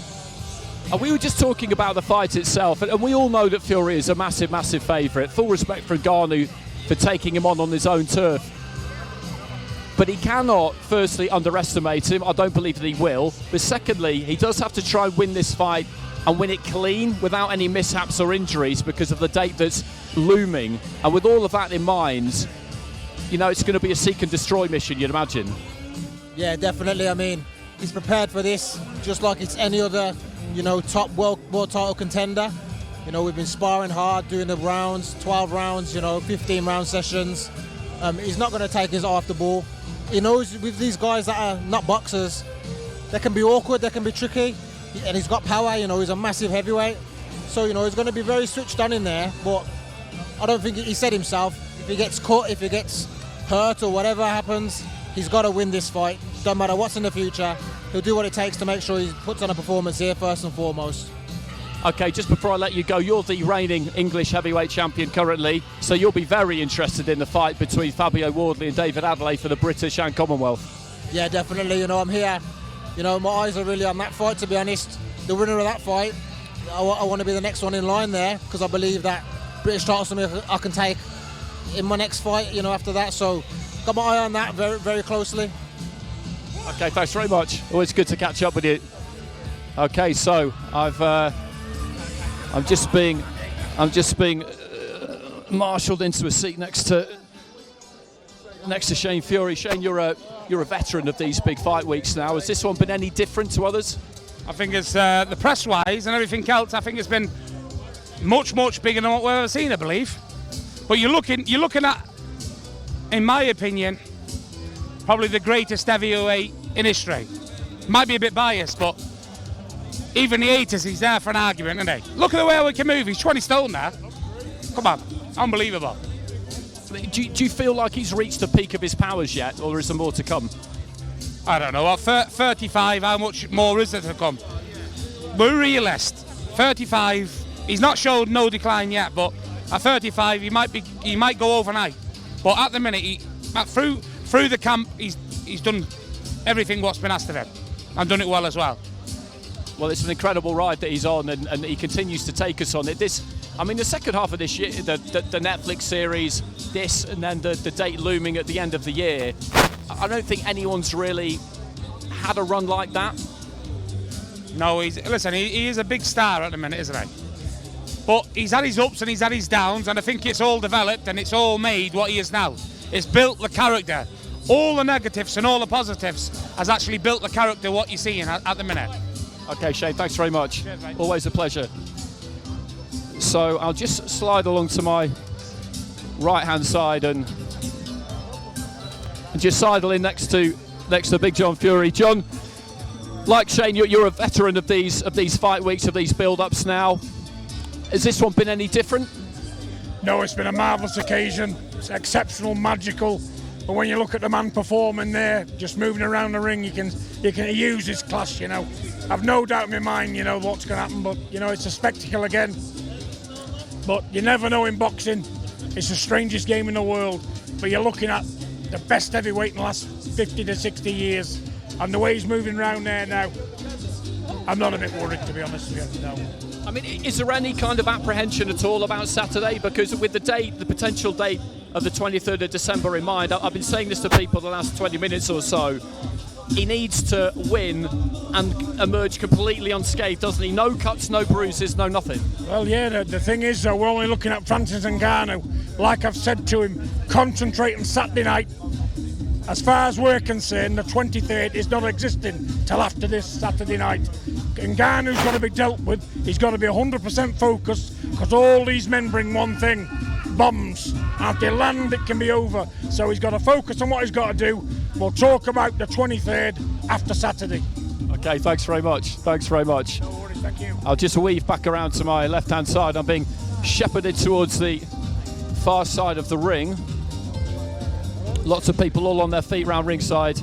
And we were just talking about the fight itself, and we all know that Fury is a massive, massive favourite. Full respect for Ngannou for taking him on his own turf. But he cannot, firstly, underestimate him. I don't believe that he will. But secondly, he does have to try and win this fight and win it clean without any mishaps or injuries because of the date that's looming. And with all of that in mind, it's going to be a seek and destroy mission, you'd imagine. Yeah, definitely. I mean, he's prepared for this just like it's any other, top world title contender. We've been sparring hard, doing the rounds, 12 rounds, 15 round sessions. He's not going to take his eye off the ball. He knows with these guys that are not boxers, they can be awkward, they can be tricky, and he's got power, he's a massive heavyweight. So, he's going to be very switched on in there, but I don't think he said himself, if he gets caught, if he gets hurt or whatever happens, he's got to win this fight. Don't matter what's in the future, he'll do what it takes to make sure he puts on a performance here first and foremost. Okay, just before I let you go, you're the reigning English heavyweight champion currently, so you'll be very interested in the fight between Fabio Wardley and David Adelaide for the British and Commonwealth. Yeah, definitely. I'm here. My eyes are really on that fight, to be honest. The winner of that fight, I want to be the next one in line there because I believe that British title is something I can take in my next fight, after that. So, got my eye on that very, very closely. Okay, thanks very much. Always good to catch up with you. Okay, so I'm just being marshalled into a seat next to Shane Fury. Shane, you're a veteran of these big fight weeks now. Has this one been any different to others? I think it's the press-wise and everything else. I think it's been much bigger than what we've ever seen, I believe. But you're looking at, in my opinion, probably the greatest heavyweight in history. Might be a bit biased, but even the haters, he's there for an argument, isn't he? Look at the way we can move. He's 20 stone now. Come on, unbelievable. Do you feel like he's reached the peak of his powers yet, or is there more to come? I don't know. At 35, how much more is there to come? We're realist. 35, he's not showed no decline yet, but at 35, he might go overnight. But at the minute, through the camp, he's done everything what's been asked of him, and done it well as well. Well, it's an incredible ride that he's on, and he continues to take us on it. The second half of this year, the Netflix series, this, and then the date looming at the end of the year, I don't think anyone's really had a run like that. No, he is a big star at the minute, isn't he? But he's had his ups and he's had his downs, and I think it's all developed and it's all made what he is now. It's built the character. All the negatives and all the positives has actually built the character what you're seeing at the minute. Okay, Shane, thanks very much. Cheers, mate. Always a pleasure. So I'll just slide along to my right-hand side and just sidle in next to Big John Fury. John, like Shane, you're a veteran of these fight weeks, of these build-ups now. Has this one been any different? No, it's been a marvellous occasion. It's exceptional, magical. But when you look at the man performing there, just moving around the ring, you can use his class, I've no doubt in my mind, what's going to happen, but, it's a spectacle again. But you never know in boxing. It's the strangest game in the world. But you're looking at the best heavyweight in the last 50 to 60 years. And the way he's moving around there now, I'm not a bit worried, to be honest with you, no. Is there any kind of apprehension at all about Saturday? Because with the potential date of the 23rd of December in mind, I've been saying this to people the last 20 minutes or so, he needs to win and emerge completely unscathed, doesn't he? No cuts, no bruises, no nothing. Well, yeah, the thing is, though, we're only looking at Francis Ngannou. Like I've said to him, concentrate on Saturday night. As far as we're concerned, the 23rd is not existing till after this Saturday night. Ngannou's got to be dealt with. He's got to be 100% focused, because all these men bring one thing: bombs. And if they land, it can be over. So he's got to focus on what he's got to do. We'll talk about the 23rd after Saturday. Okay, thanks very much. Thanks very much. No worries, thank you. I'll just weave back around to my left-hand side. I'm being shepherded towards the far side of the ring. Lots of people all on their feet round ringside,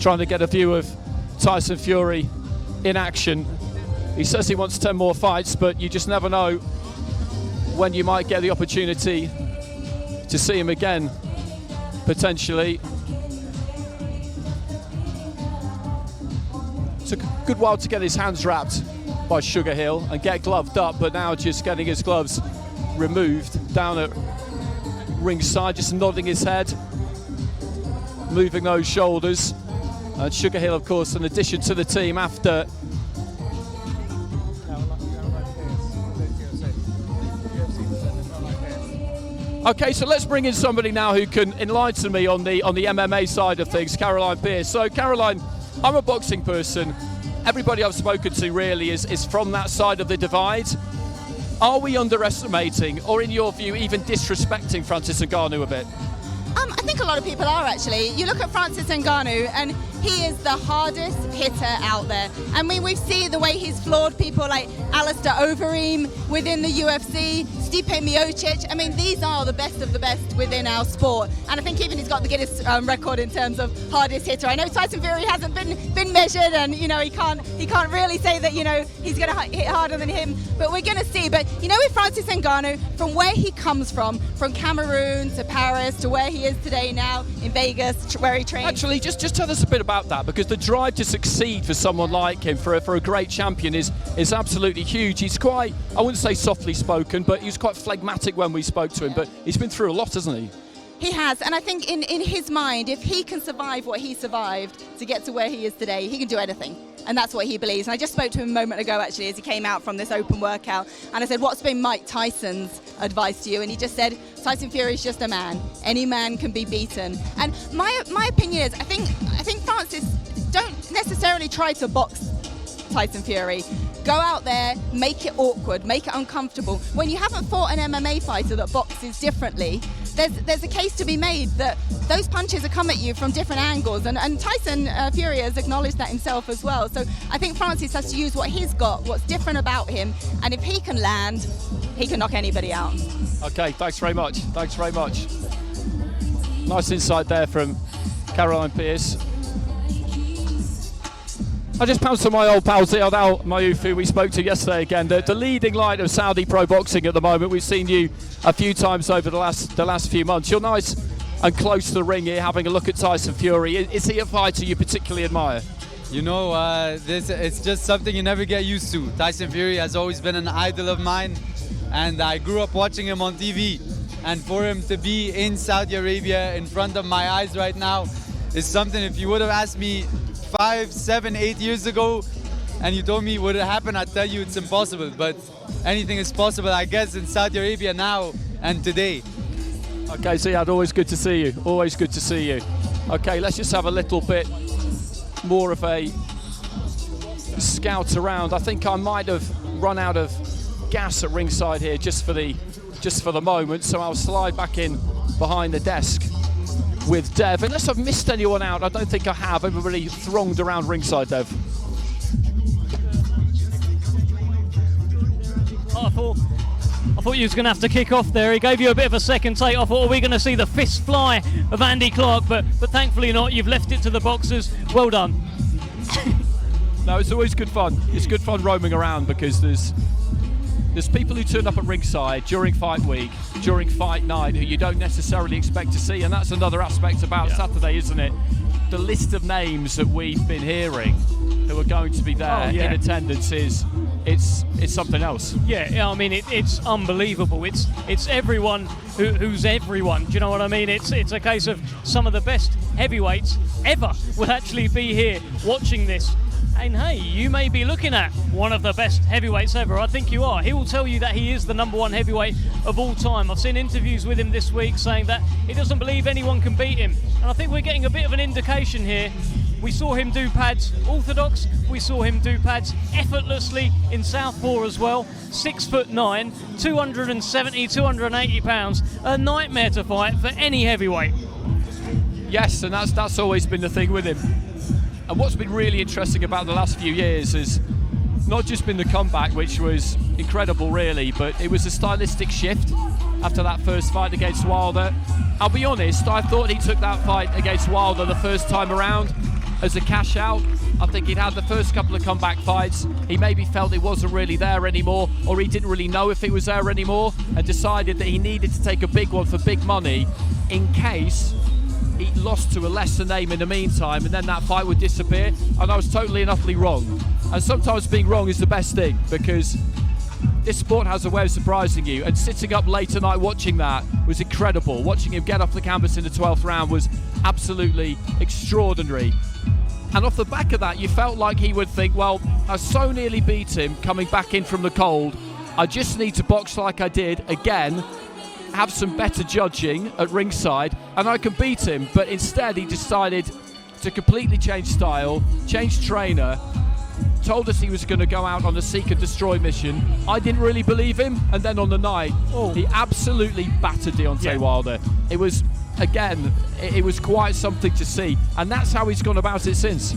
trying to get a view of Tyson Fury in action. He says he wants 10 more fights, but you just never know when you might get the opportunity to see him again, potentially. Took a good while to get his hands wrapped by Sugar Hill and get gloved up, but now just getting his gloves removed down at ringside, just nodding his head, moving those shoulders. And Sugar Hill, of course, in addition to the team after Okay, so let's bring in somebody now who can enlighten me on the MMA side of things, Caroline Pearce. So, Caroline, I'm a boxing person. Everybody I've spoken to really is from that side of the divide. Are we underestimating, or in your view, even disrespecting Francis Ngannou a bit? I think a lot of people are, actually. You look at Francis Ngannou and he is the hardest hitter out there. I mean, we've seen the way he's floored people like Alistair Overeem within the UFC, Stipe Miocic. I mean, these are the best of the best within our sport. And I think even he's got the Guinness record in terms of hardest hitter. I know Tyson Fury hasn't been measured, and you know he can't really say that he's going to hit harder than him. But we're going to see. But with Francis Ngannou, from where he comes from Cameroon to Paris to where he is today now in Vegas, where he trains. Actually, just tell us a bit about that, because the drive to succeed for someone like him, for a great champion, is absolutely huge. He's quite, I wouldn't say softly spoken, but he was quite phlegmatic when we spoke to him. But he's been through a lot, hasn't he? He has, and I think in his mind, if he can survive what he survived to get to where he is today, he can do anything. And that's what he believes. And I just spoke to him a moment ago, actually, as he came out from this open workout. And I said, what's been Mike Tyson's advice to you? And he just said, Tyson Fury is just a man. Any man can be beaten. And my opinion is, I think Francis, don't necessarily try to box Tyson Fury. Go out there, make it awkward, make it uncomfortable. When you haven't fought an MMA fighter that boxes differently, there's a case to be made that those punches are come at you from different angles, and Tyson Fury has acknowledged that himself as well. So I think Francis has to use what he's got, what's different about him, and if he can land, he can knock anybody out. Okay, thanks very much. Thanks very much. Nice insight there from Caroline Pearce. I just pounced on my old pal Ziad Al Mayouf, who we spoke to yesterday again, the leading light of Saudi pro boxing at the moment. We've seen you a few times over the last few months. You're nice and close to the ring here, having a look at Tyson Fury. Is he a fighter you particularly admire? It's just something you never get used to. Tyson Fury has always been an idol of mine, and I grew up watching him on TV. And for him to be in Saudi Arabia in front of my eyes right now is something, if you would have asked me 5, 7, 8 years ago and you told me would it happen, I'd tell you it's impossible. But anything is possible, I guess, in Saudi Arabia now and today. Okay, Ziad, always good to see you. Always good to see you. Okay, let's just have a little bit more of a scout around. I think I might have run out of gas at ringside here just for the moment, so I'll slide back in behind the desk with Dev. Unless I've missed anyone out, I don't think I have. Everybody thronged around ringside, Dev. I thought you was going to have to kick off there. He gave you a bit of a second take. I thought, are we going to see the fist fly of Andy Clark? But thankfully not. You've left it to the boxers. Well done. No, it's always good fun. It's good fun roaming around, because there's people who turn up at ringside during fight week, during fight night, who you don't necessarily expect to see, and that's another aspect about Saturday, isn't it? The list of names that we've been hearing who are going to be there in attendance it's something else. Yeah, I mean it's unbelievable. It's everyone who's everyone. Do you know what I mean? It's a case of some of the best heavyweights ever will actually be here watching this. And hey, you may be looking at one of the best heavyweights ever. I think you are. He will tell you that he is the #1 heavyweight of all time. I've seen interviews with him this week saying that he doesn't believe anyone can beat him. And I think we're getting a bit of an indication here. We saw him do pads orthodox. We saw him do pads effortlessly in southpaw as well. 6'9", 270, 280 pounds. A nightmare to fight for any heavyweight. Yes, and that's always been the thing with him. And what's been really interesting about the last few years is not just been the comeback, which was incredible really, but it was a stylistic shift after that first fight against Wilder. I'll be honest, I thought he took that fight against Wilder the first time around as a cash out. I think he'd had the first couple of comeback fights. He maybe felt it wasn't really there anymore, or he didn't really know if it was there anymore, and decided that he needed to take a big one for big money in case he lost to a lesser name in the meantime, and then that fight would disappear. And I was totally and utterly wrong. And sometimes being wrong is the best thing, because this sport has a way of surprising you, and sitting up late tonight watching that was incredible. Watching him get off the canvas in the 12th round was absolutely extraordinary. And off the back of that, you felt like he would think, well, I so nearly beat him coming back in from the cold. I just need to box like I did again, have some better judging at ringside, and I can beat him. But instead, he decided to completely change style, change trainer, told us he was going to go out on a seek and destroy mission. I didn't really believe him, and then on the night, he absolutely battered Deontay Wilder. It was, again, it was quite something to see, and that's how he's gone about it since.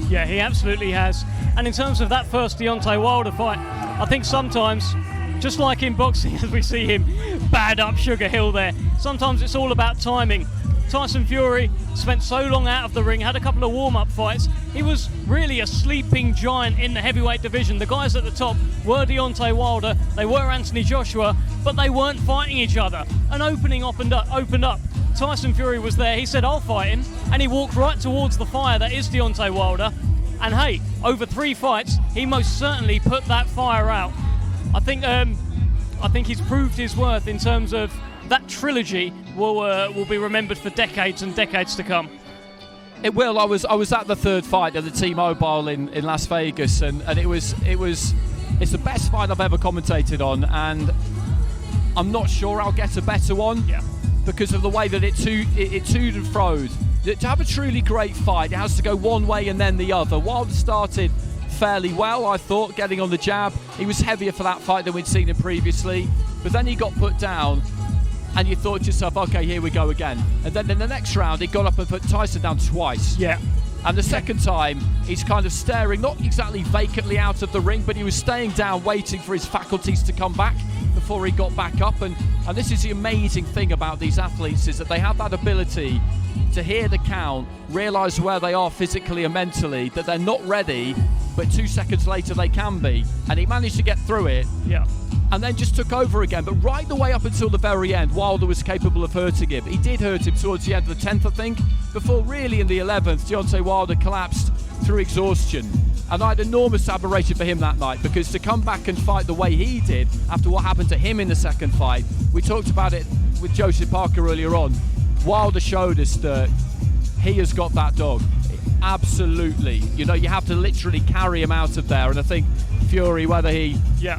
Yeah, he absolutely has. And in terms of that first Deontay Wilder fight, I think sometimes, just like in boxing, as we see him bad up Sugar Hill there, sometimes it's all about timing. Tyson Fury spent so long out of the ring, had a couple of warm-up fights. He was really a sleeping giant in the heavyweight division. The guys at the top were Deontay Wilder, they were Anthony Joshua, but they weren't fighting each other. An opening opened up. Tyson Fury was there, he said, I'll fight him, and he walked right towards the fire that is Deontay Wilder. And hey, over 3 fights, he most certainly put that fire out. I think he's proved his worth in terms of that trilogy will be remembered for decades and decades to come. It will. I was at the third fight at the T-Mobile in Las Vegas, and it's the best fight I've ever commentated on, and I'm not sure I'll get a better one because of the way that it toed and froed. To have a truly great fight, it has to go one way and then the other. Wilder started fairly well, I thought, getting on the jab. He was heavier for that fight than we'd seen him previously, but then he got put down, and you thought to yourself, okay, here we go again. And then in the next round, he got up and put Tyson down twice. Yeah. And the second time, he's kind of staring, not exactly vacantly out of the ring, but he was staying down, waiting for his faculties to come back before he got back up. And this is the amazing thing about these athletes, is that they have that ability to hear the count, realise where they are physically and mentally, that they're not ready, but 2 seconds later they can be. And he managed to get through it. Yeah. And then just took over again. But right the way up until the very end, Wilder was capable of hurting him. He did hurt him towards the end of the 10th, I think, before really in the 11th, Deontay Wilder collapsed through exhaustion. And I had enormous admiration for him that night, because to come back and fight the way he did after what happened to him in the second fight, we talked about it with Joseph Parker earlier on. Wilder showed us that he has got that dog. Absolutely. You know, you have to literally carry him out of there. And I think Fury, whether he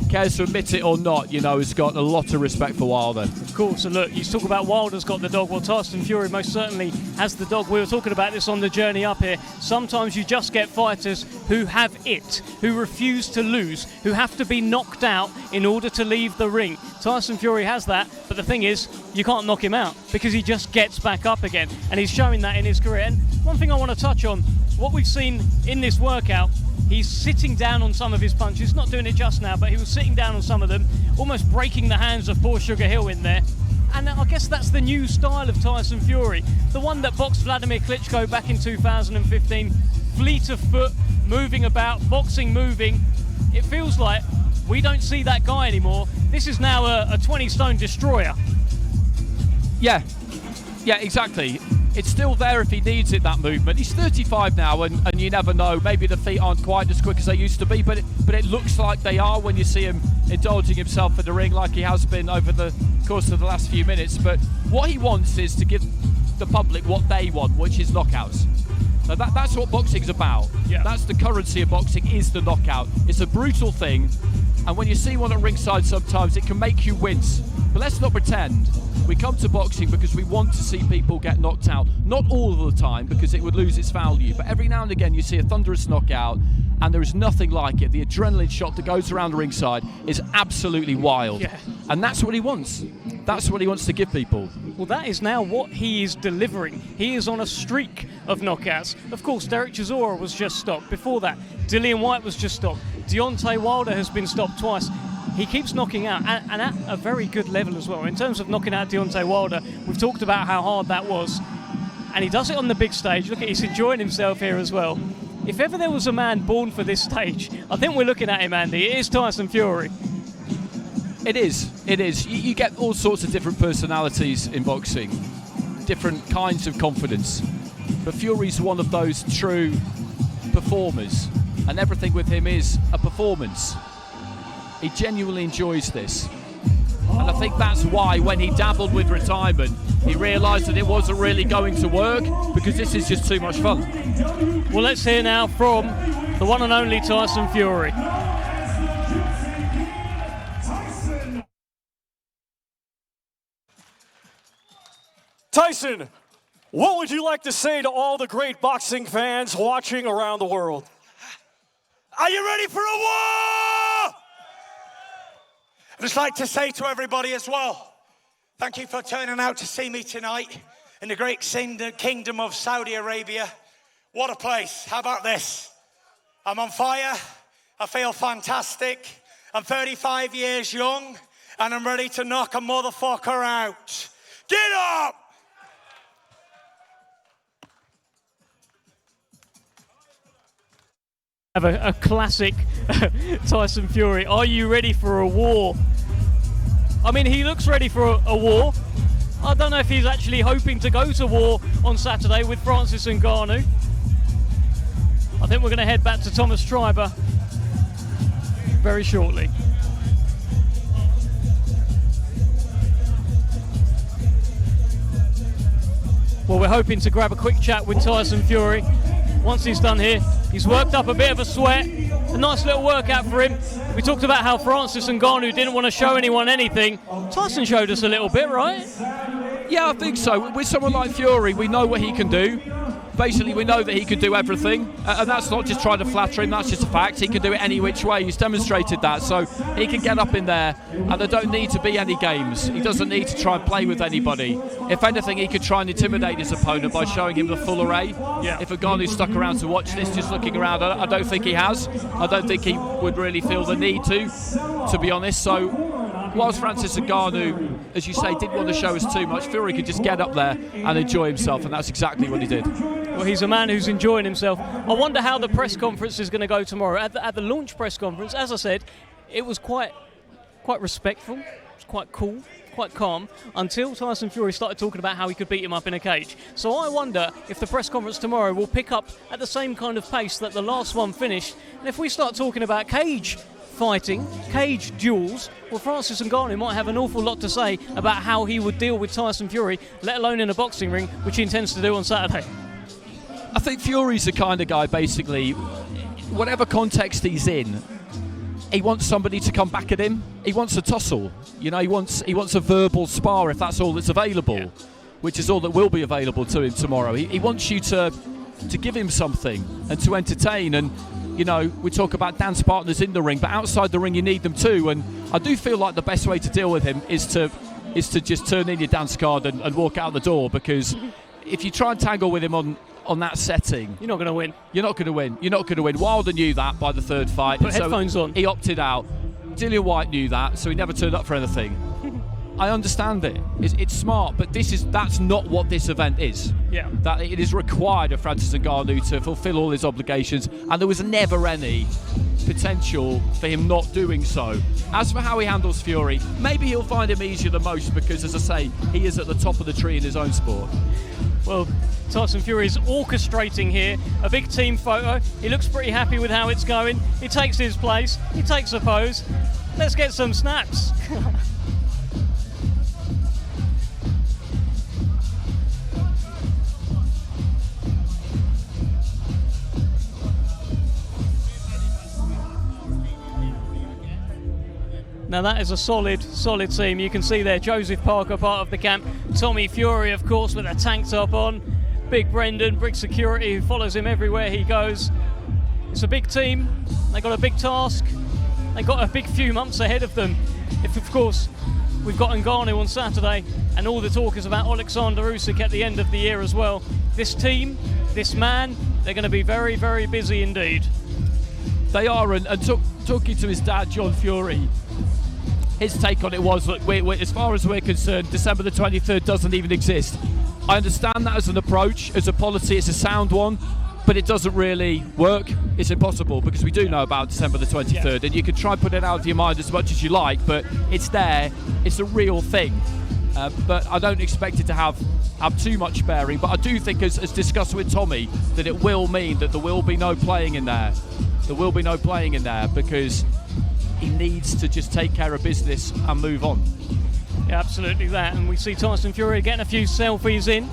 cares to admit it or not, you know, has got a lot of respect for Wilder. Of course, and look, you talk about Wilder's got the dog. Well, Tyson Fury most certainly has the dog. We were talking about this on the journey up here. Sometimes you just get fighters who have it, who refuse to lose, who have to be knocked out in order to leave the ring. Tyson Fury has that, but the thing is, you can't knock him out because he just gets back up again, and he's showing that in his career. And one thing I want to touch on, what we've seen in this workout, he's sitting down on some of his punches, not doing it just now, but he was sitting down on some of them, almost breaking the hands of poor Sugar Hill in there. And I guess that's the new style of Tyson Fury, the one that boxed Vladimir Klitschko back in 2015, fleet of foot, moving about, boxing moving. It feels like we don't see that guy anymore. This is now a 20-stone destroyer. Yeah, exactly. It's still there if he needs it, that movement. He's 35 now, and you never know. Maybe the feet aren't quite as quick as they used to be, but it looks like they are when you see him indulging himself in the ring like he has been over the course of the last few minutes. But what he wants is to give the public what they want, which is knockouts. Now that's what boxing's about. Yeah. That's the currency of boxing, is the knockout. It's a brutal thing, and when you see one at ringside sometimes it can make you wince. But let's not pretend. We come to boxing because we want to see people get knocked out. Not all of the time, because it would lose its value, but every now and again you see a thunderous knockout, and there is nothing like it. The adrenaline shot that goes around ringside is absolutely wild. Yeah. And that's what he wants. That's what he wants to give people. Well, that is now what he is delivering. He is on a streak of knockouts. Of course, Derek Chisora was just stopped. Before that, Dillian Whyte was just stopped. Deontay Wilder has been stopped twice. He keeps knocking out, and at a very good level as well. In terms of knocking out Deontay Wilder, we've talked about how hard that was. And he does it on the big stage. Look, he's enjoying himself here as well. If ever there was a man born for this stage, I think we're looking at him, Andy. It is Tyson Fury. It is. You get all sorts of different personalities in boxing, different kinds of confidence. But Fury's one of those true performers, and everything with him is a performance. He genuinely enjoys this. And I think that's why when he dabbled with retirement, he realised that it wasn't really going to work, because this is just too much fun. Well, let's hear now from the one and only Tyson Fury. Tyson, what would you like to say to all the great boxing fans watching around the world? Are you ready for a war? I'd just like to say to everybody as well, thank you for turning out to see me tonight in the great kingdom of Saudi Arabia. What a place. How about this? I'm on fire. I feel fantastic. I'm 35 years young, and I'm ready to knock a motherfucker out. Get up! Have a classic Tyson Fury. Are you ready for a war? I mean, he looks ready for a war. I don't know if he's actually hoping to go to war on Saturday with Francis Ngannou. I think we're going to head back to Thomas Schreiber very shortly. Well, we're hoping to grab a quick chat with Tyson Fury. Once he's done here, he's worked up a bit of a sweat. A nice little workout for him. We talked about how Francis Ngannou didn't want to show anyone anything. Tyson showed us a little bit, right? Yeah, I think so. With someone like Fury, we know what he can do. Basically, we know that he can do everything, and that's not just trying to flatter him, that's just a fact. He can do it any which way. He's demonstrated that, so he can get up in there, and there don't need to be any games. He doesn't need to try and play with anybody. If anything, he could try and intimidate his opponent by showing him the full array. Yeah. If Ngannou's stuck around to watch this, just looking around, I don't think he has. I don't think he would really feel the need to be honest. So whilst Francis Ngannou, as you say, didn't want to show us too much, Fury could just get up there and enjoy himself, and that's exactly what he did. Well, he's a man who's enjoying himself. I wonder how the press conference is going to go tomorrow. At the launch press conference, as I said, it was quite respectful, it was quite cool, quite calm, until Tyson Fury started talking about how he could beat him up in a cage. So I wonder if the press conference tomorrow will pick up at the same kind of pace that the last one finished. And if we start talking about cage fighting, cage duels, well, Francis Ngannou might have an awful lot to say about how he would deal with Tyson Fury, let alone in a boxing ring, which he intends to do on Saturday. I think Fury's the kind of guy, basically, whatever context he's in, he wants somebody to come back at him. He wants a tussle. You know, he wants a verbal spar if that's all that's available, which is all that will be available to him tomorrow. He wants you to give him something and to entertain. And, you know, we talk about dance partners in the ring, but outside the ring you need them too. And I do feel like the best way to deal with him is to just turn in your dance card and walk out the door, because if you try and tangle with him on that setting, you're not going to win. You're not going to win. Wilder knew that by the third fight. Put headphones on. He opted out. Dillian Whyte knew that, so he never turned up for anything. I understand it. It's smart, but that's not what this event is. Yeah. That it is required of Francis Ngannou to fulfil all his obligations, and there was never any potential for him not doing so. As for how he handles Fury, maybe he'll find him easier than most, because, as I say, he is at the top of the tree in his own sport. Well, Tyson Fury is orchestrating here a big team photo. He looks pretty happy with how it's going. He takes his place. He takes a pose. Let's get some snaps. Now that is a solid team. You can see there Joseph Parker, part of the camp. Tommy Fury, of course, with a tank top on. Big Brendan, Brick Security, who follows him everywhere he goes. It's a big team. They got a big task. They got a big few months ahead of them. If, of course, We've got Ngannou on Saturday, and all the talk is about Alexander Usyk at the end of the year as well. This team, this man, they're going to be very, very busy indeed. They are, and talking to his dad, John Fury, his take on it was, look, as far as we're concerned, December the 23rd doesn't even exist. I understand that as an approach, as a policy, it's a sound one, but it doesn't really work. It's impossible, because we do know about December the 23rd, and you can try and put it out of your mind as much as you like, but it's there, it's a real thing. But I don't expect it to have too much bearing, but I do think, as discussed with Tommy, that it will mean that there will be no playing in there. There will be no playing in there, because he needs to just take care of business and move on. Yeah, absolutely that. And we see Tyson Fury getting a few selfies in.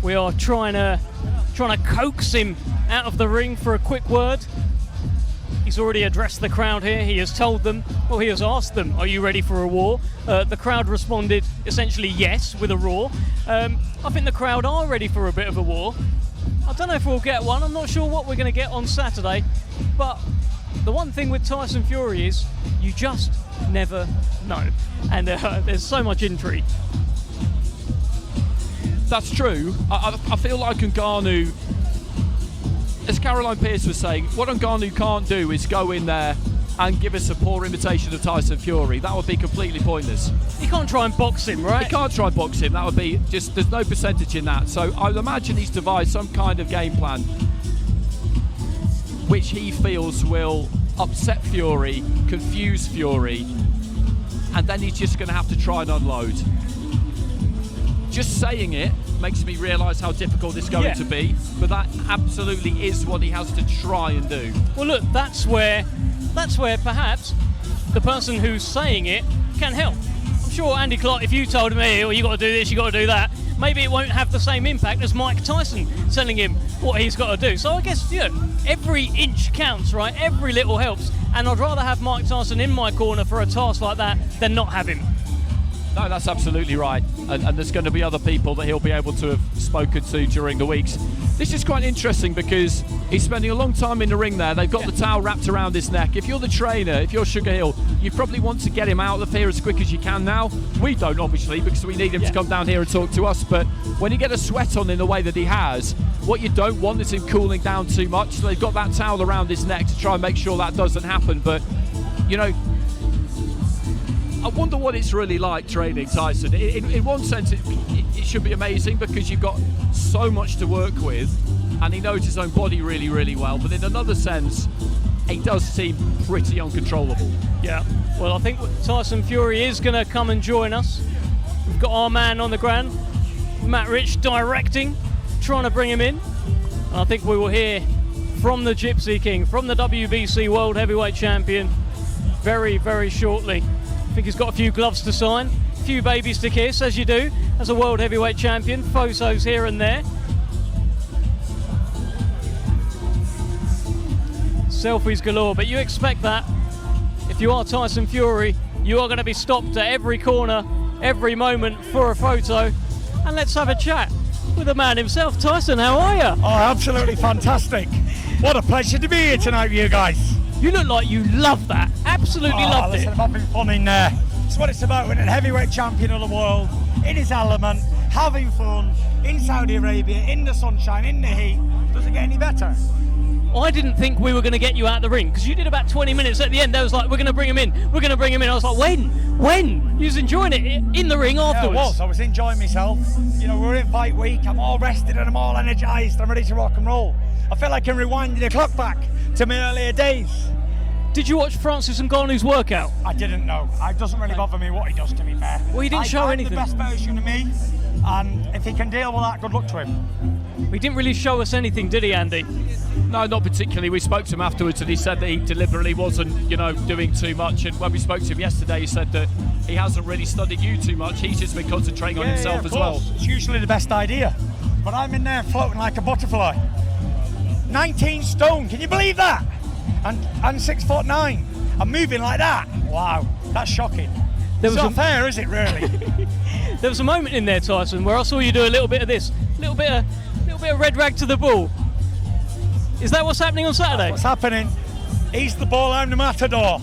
We are trying to coax him out of the ring for a quick word. He's already addressed the crowd here. He has told them, well, he has asked them, are you ready for a war? The crowd responded essentially yes, with a roar. I think the crowd are ready for a bit of a war. I don't know if we'll get one. I'm not sure what we're going to get on Saturday. But the one thing with Tyson Fury is you just never know. And there's so much intrigue. That's true. I feel like Ngannou, as Caroline Pearce was saying, what Ngannou can't do is go in there and give us a poor imitation of Tyson Fury. That would be completely pointless. You can't try and box him, right? You can't try and box him. That would be just, there's no percentage in that. So I would imagine he's devised some kind of game plan which he feels will upset Fury, confuse Fury, and then he's just going to have to try and unload. Just saying it makes me realise how difficult it's going to be, but that absolutely is what he has to try and do. Well, look, that's where perhaps the person who's saying it can help. I'm sure Andy Clark, if you told him, hey, well, you got to do this, you got to do that, maybe it won't have the same impact as Mike Tyson telling him what he's got to do. So I guess, every inch counts, right? Every little helps. And I'd rather have Mike Tyson in my corner for a task like that than not have him. No, that's absolutely right. And there's going to be other people that he'll be able to have spoken to during the weeks. This is quite interesting because he's spending a long time in the ring there. They've got the towel wrapped around his neck. If you're the trainer, if you're Sugar Hill, you probably want to get him out of here as quick as you can now. We don't, obviously, because we need him to come down here and talk to us. But when you get a sweat on in the way that he has, what you don't want is him cooling down too much. So they've got that towel around his neck to try and make sure that doesn't happen. But, I wonder what it's really like training Tyson. In one sense, it should be amazing because you've got so much to work with and he knows his own body really, really well. But in another sense, he does seem pretty uncontrollable. Yeah, well, I think Tyson Fury is going to come and join us. We've got our man on the ground, Matt Rich, directing, trying to bring him in. And I think we will hear from the Gypsy King, from the WBC World Heavyweight Champion, very, very shortly. I think he's got a few gloves to sign, a few babies to kiss, as you do as a World Heavyweight Champion. Photos here and there. Selfies galore, but you expect that. If you are Tyson Fury, you are going to be stopped at every corner, every moment for a photo. And let's have a chat with the man himself. Tyson, how are you? Oh, absolutely fantastic. What a pleasure to be here tonight with you guys. You look like you love that. Absolutely loved listen, it. I'm having fun in there. It's what it's about, winning heavyweight champion of the world, in his element, having fun, in Saudi Arabia, in the sunshine, in the heat. Doesn't get any better. I didn't think we were going to get you out of the ring because you did about 20 minutes at the end. There was like, we're going to bring him in. We're going to bring him in. I was like, when? You was enjoying it in the ring afterwards. Yeah, I was enjoying myself. We're in fight week. I'm all rested and I'm all energised. I'm ready to rock and roll. I feel like I'm rewinding the clock back to my earlier days. Did you watch Francis Ngannou's workout? I didn't know. It doesn't really bother me what he does, to be fair. Well, he didn't show anything. I'm the best version of me, and if he can deal with that, good luck to him. He didn't really show us anything, did he, Andy? No, not particularly. We spoke to him afterwards and he said that he deliberately wasn't, doing too much. And when we spoke to him yesterday, he said that he hasn't really studied you too much. He's just been concentrating on himself as well. It's usually the best idea. But I'm in there floating like a butterfly. 19 stone, can you believe that? And 6'9". I'm moving like that. Wow, that's shocking. It's not fair, is it, really? There was a moment in there, Tyson, where I saw you do a little bit of this, a little bit of red rag to the ball. Is that what's happening on Saturday? That's what's happening. He's the ball, I'm the matador.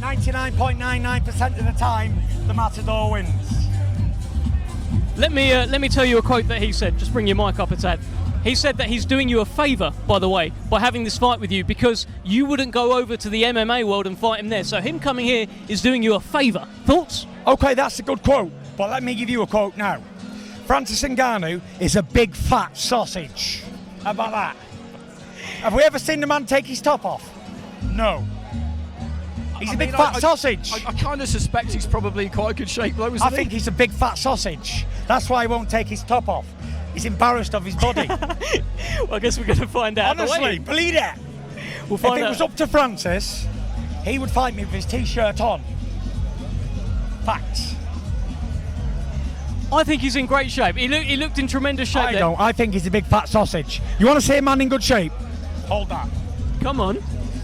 99.99% of the time, the Matador wins. Let me tell you a quote that he said. Just bring your mic up a tad. He said that he's doing you a favour, by the way, by having this fight with you, because you wouldn't go over to the MMA world and fight him there. So him coming here is doing you a favour. Thoughts? Okay, that's a good quote, but let me give you a quote now. Francis Ngannou is a big fat sausage. How about that? Have we ever seen the man take his top off? No. He's a big fat sausage. I kind of suspect he's probably in quite a good shape though, isn't he? I think he's a big fat sausage. That's why he won't take his top off. He's embarrassed of his body. Well, I guess we're going to find out. Honestly, believe it. We'll find if it out. was up to Francis, he would fight me with his t-shirt on. Facts. I think he's in great shape. He looked in tremendous shape. I don't. I think he's a big fat sausage. You want to see a man in good shape? Hold that. Come on.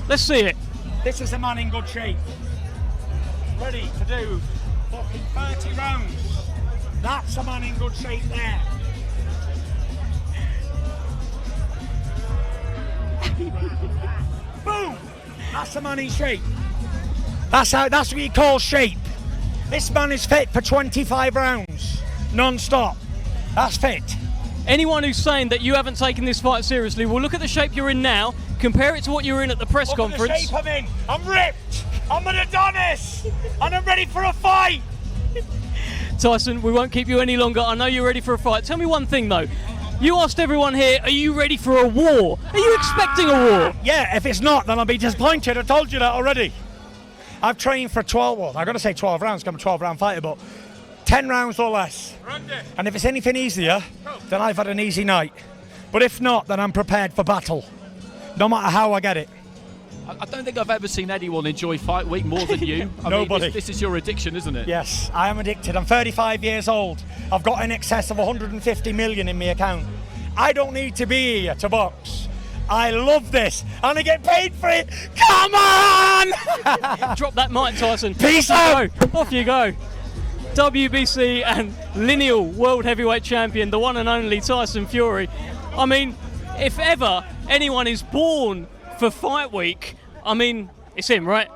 Let's see it. This is a man in good shape. Ready to do fucking 30 rounds. That's a man in good shape there. Boom! That's a man in shape. That's what you call shape. This man is fit for 25 rounds, non-stop. That's fit. Anyone who's saying that you haven't taken this fight seriously, well, look at the shape you're in now. Compare it to what you were in at the press conference. Look at the shape I'm in. I'm ripped. I'm an Adonis, and I'm ready for a fight. Tyson, we won't keep you any longer. I know you're ready for a fight. Tell me one thing though. You asked everyone here, are you ready for a war? Are you expecting a war? Yeah, if it's not, then I'll be disappointed. I told you that already. I've trained for 12, well, I've got to say 12 rounds, because I'm a 12-round fighter, but 10 rounds or less. And if it's anything easier, then I've had an easy night. But if not, then I'm prepared for battle, no matter how I get it. I don't think I've ever seen anyone enjoy fight week more than you. Nobody. This is your addiction, isn't it? Yes, I am addicted. I'm 35 years old. I've got in excess of 150 million in my account. I don't need to be here to box. I love this, and I get paid for it. Come on! Drop that mic, Tyson. Peace out. Off you go. WBC and lineal world heavyweight champion, the one and only Tyson Fury. I mean, if ever anyone is born for fight week, I mean, it's him, right?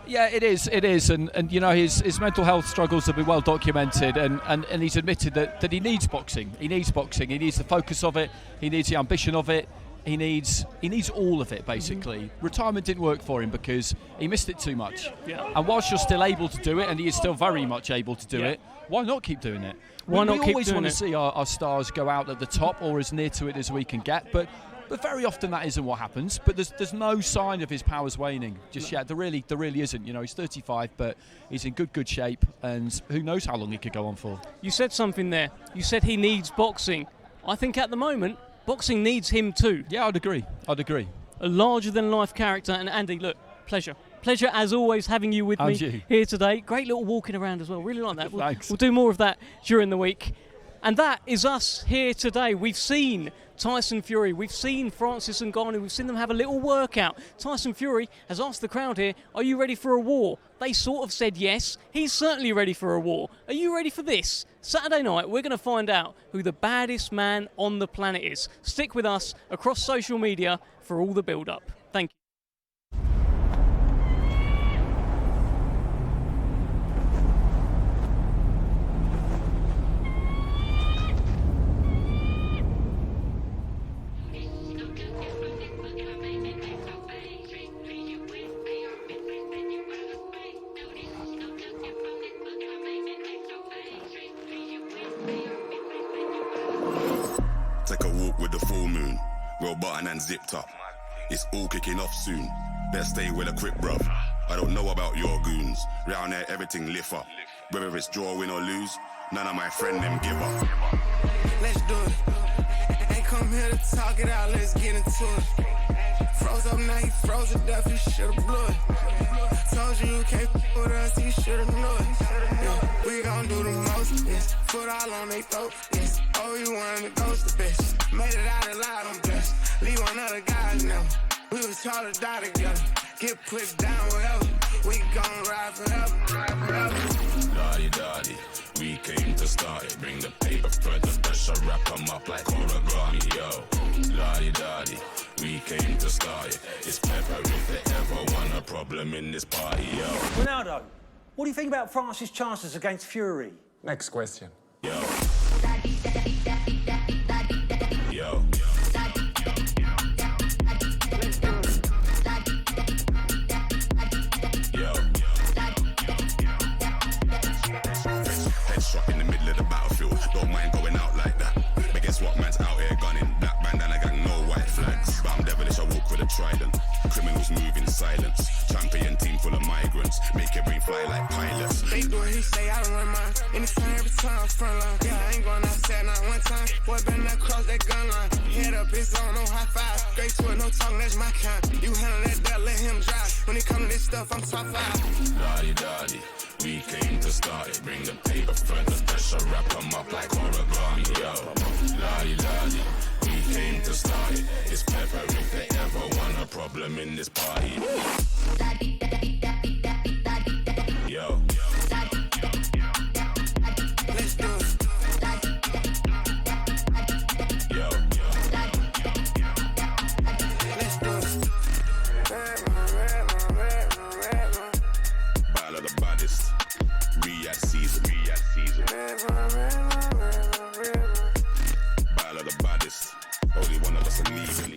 Yeah, it is, and you know his mental health struggles have been well documented, and he's admitted that he needs boxing. He needs the focus of it, he needs the ambition of it, he needs all of it basically. Retirement didn't work for him because he missed it too much. Yeah. And whilst you're still able to do it, and he is still very much able to do it, why not keep doing it? We always want to see our stars go out at the top or as near to it as we can get, but very often that isn't what happens. But there's no sign of his powers waning just yet. There really isn't. You know, he's 35, but he's in good shape, and who knows how long he could go on for. You said something there. You said he needs boxing. I think at the moment, boxing needs him too. Yeah, I'd agree. A larger-than-life character. And Andy, look, pleasure as always having you with me here today. Great little walking around as well. Really like that. We'll do more of that during the week. And that is us here today. We've seen Tyson Fury, we've seen Francis Ngannou, we've seen them have a little workout. Tyson Fury has asked the crowd here, are you ready for a war? They sort of said yes. He's certainly ready for a war. Are you ready for this? Saturday night, we're going to find out who the baddest man on the planet is. Stick with us across social media for all the build-up. Thank you. Take a walk with the full moon, well buttoned and zipped up. It's all kicking off soon. Better stay well equipped, bruv. I don't know about your goons. Round there, everything lift up. Whether it's draw, win or lose, none of my friend them give up. Let's do it. Ain't come here to talk it out, let's get into it. Froze up now, you froze to death, you should've blew it. Told you can't with us, you should've knew it. Yeah, we gon' do the most, yes. Foot all on they throat, yes. Oh, you wanted to ghost the bitch. Made it out alive, I'm blessed. Leave one other guys now. We was taught to die together. Get put down wherever. We gon' ride forever. Daddy, we came to start it. Bring the paper, spread the pressure, wrap them up like origami, yo. Daddy, we came to start it. It's pepper if they ever want a problem. problem in this party, yo. Ronaldo, what do you think about France's chances against Fury? Next question. Yo. Yo. Headshot in the middle of the battlefield. Don't mind going out like that. But guess what? Man's out here gunning. Black bandana gang, no white flags. But I'm devilish, I walk with a trident. Criminals move in silence. Champion team full of migrants. Make your brain fly like pilots. They do what he say, I don't run mine. Anytime, every time, front line. Yeah, I ain't going outside not one time. Boy, better not cross that gun line. Head up, it's on, no high five. Straight to it, no talking, that's my kind. You handle that, let him drive. When it come to this stuff, I'm top 5. Daddy, we came to start it. Bring the paper further, pressure, wrap them up like origami, yo. Daddy, we came to start it. It's pepper if they ever want a problem in this party. Yo. Let's do it. Yo. Let's do it. Battle of the baddest. Riyadh season. Battle of the baddest. Only one of us are leaving.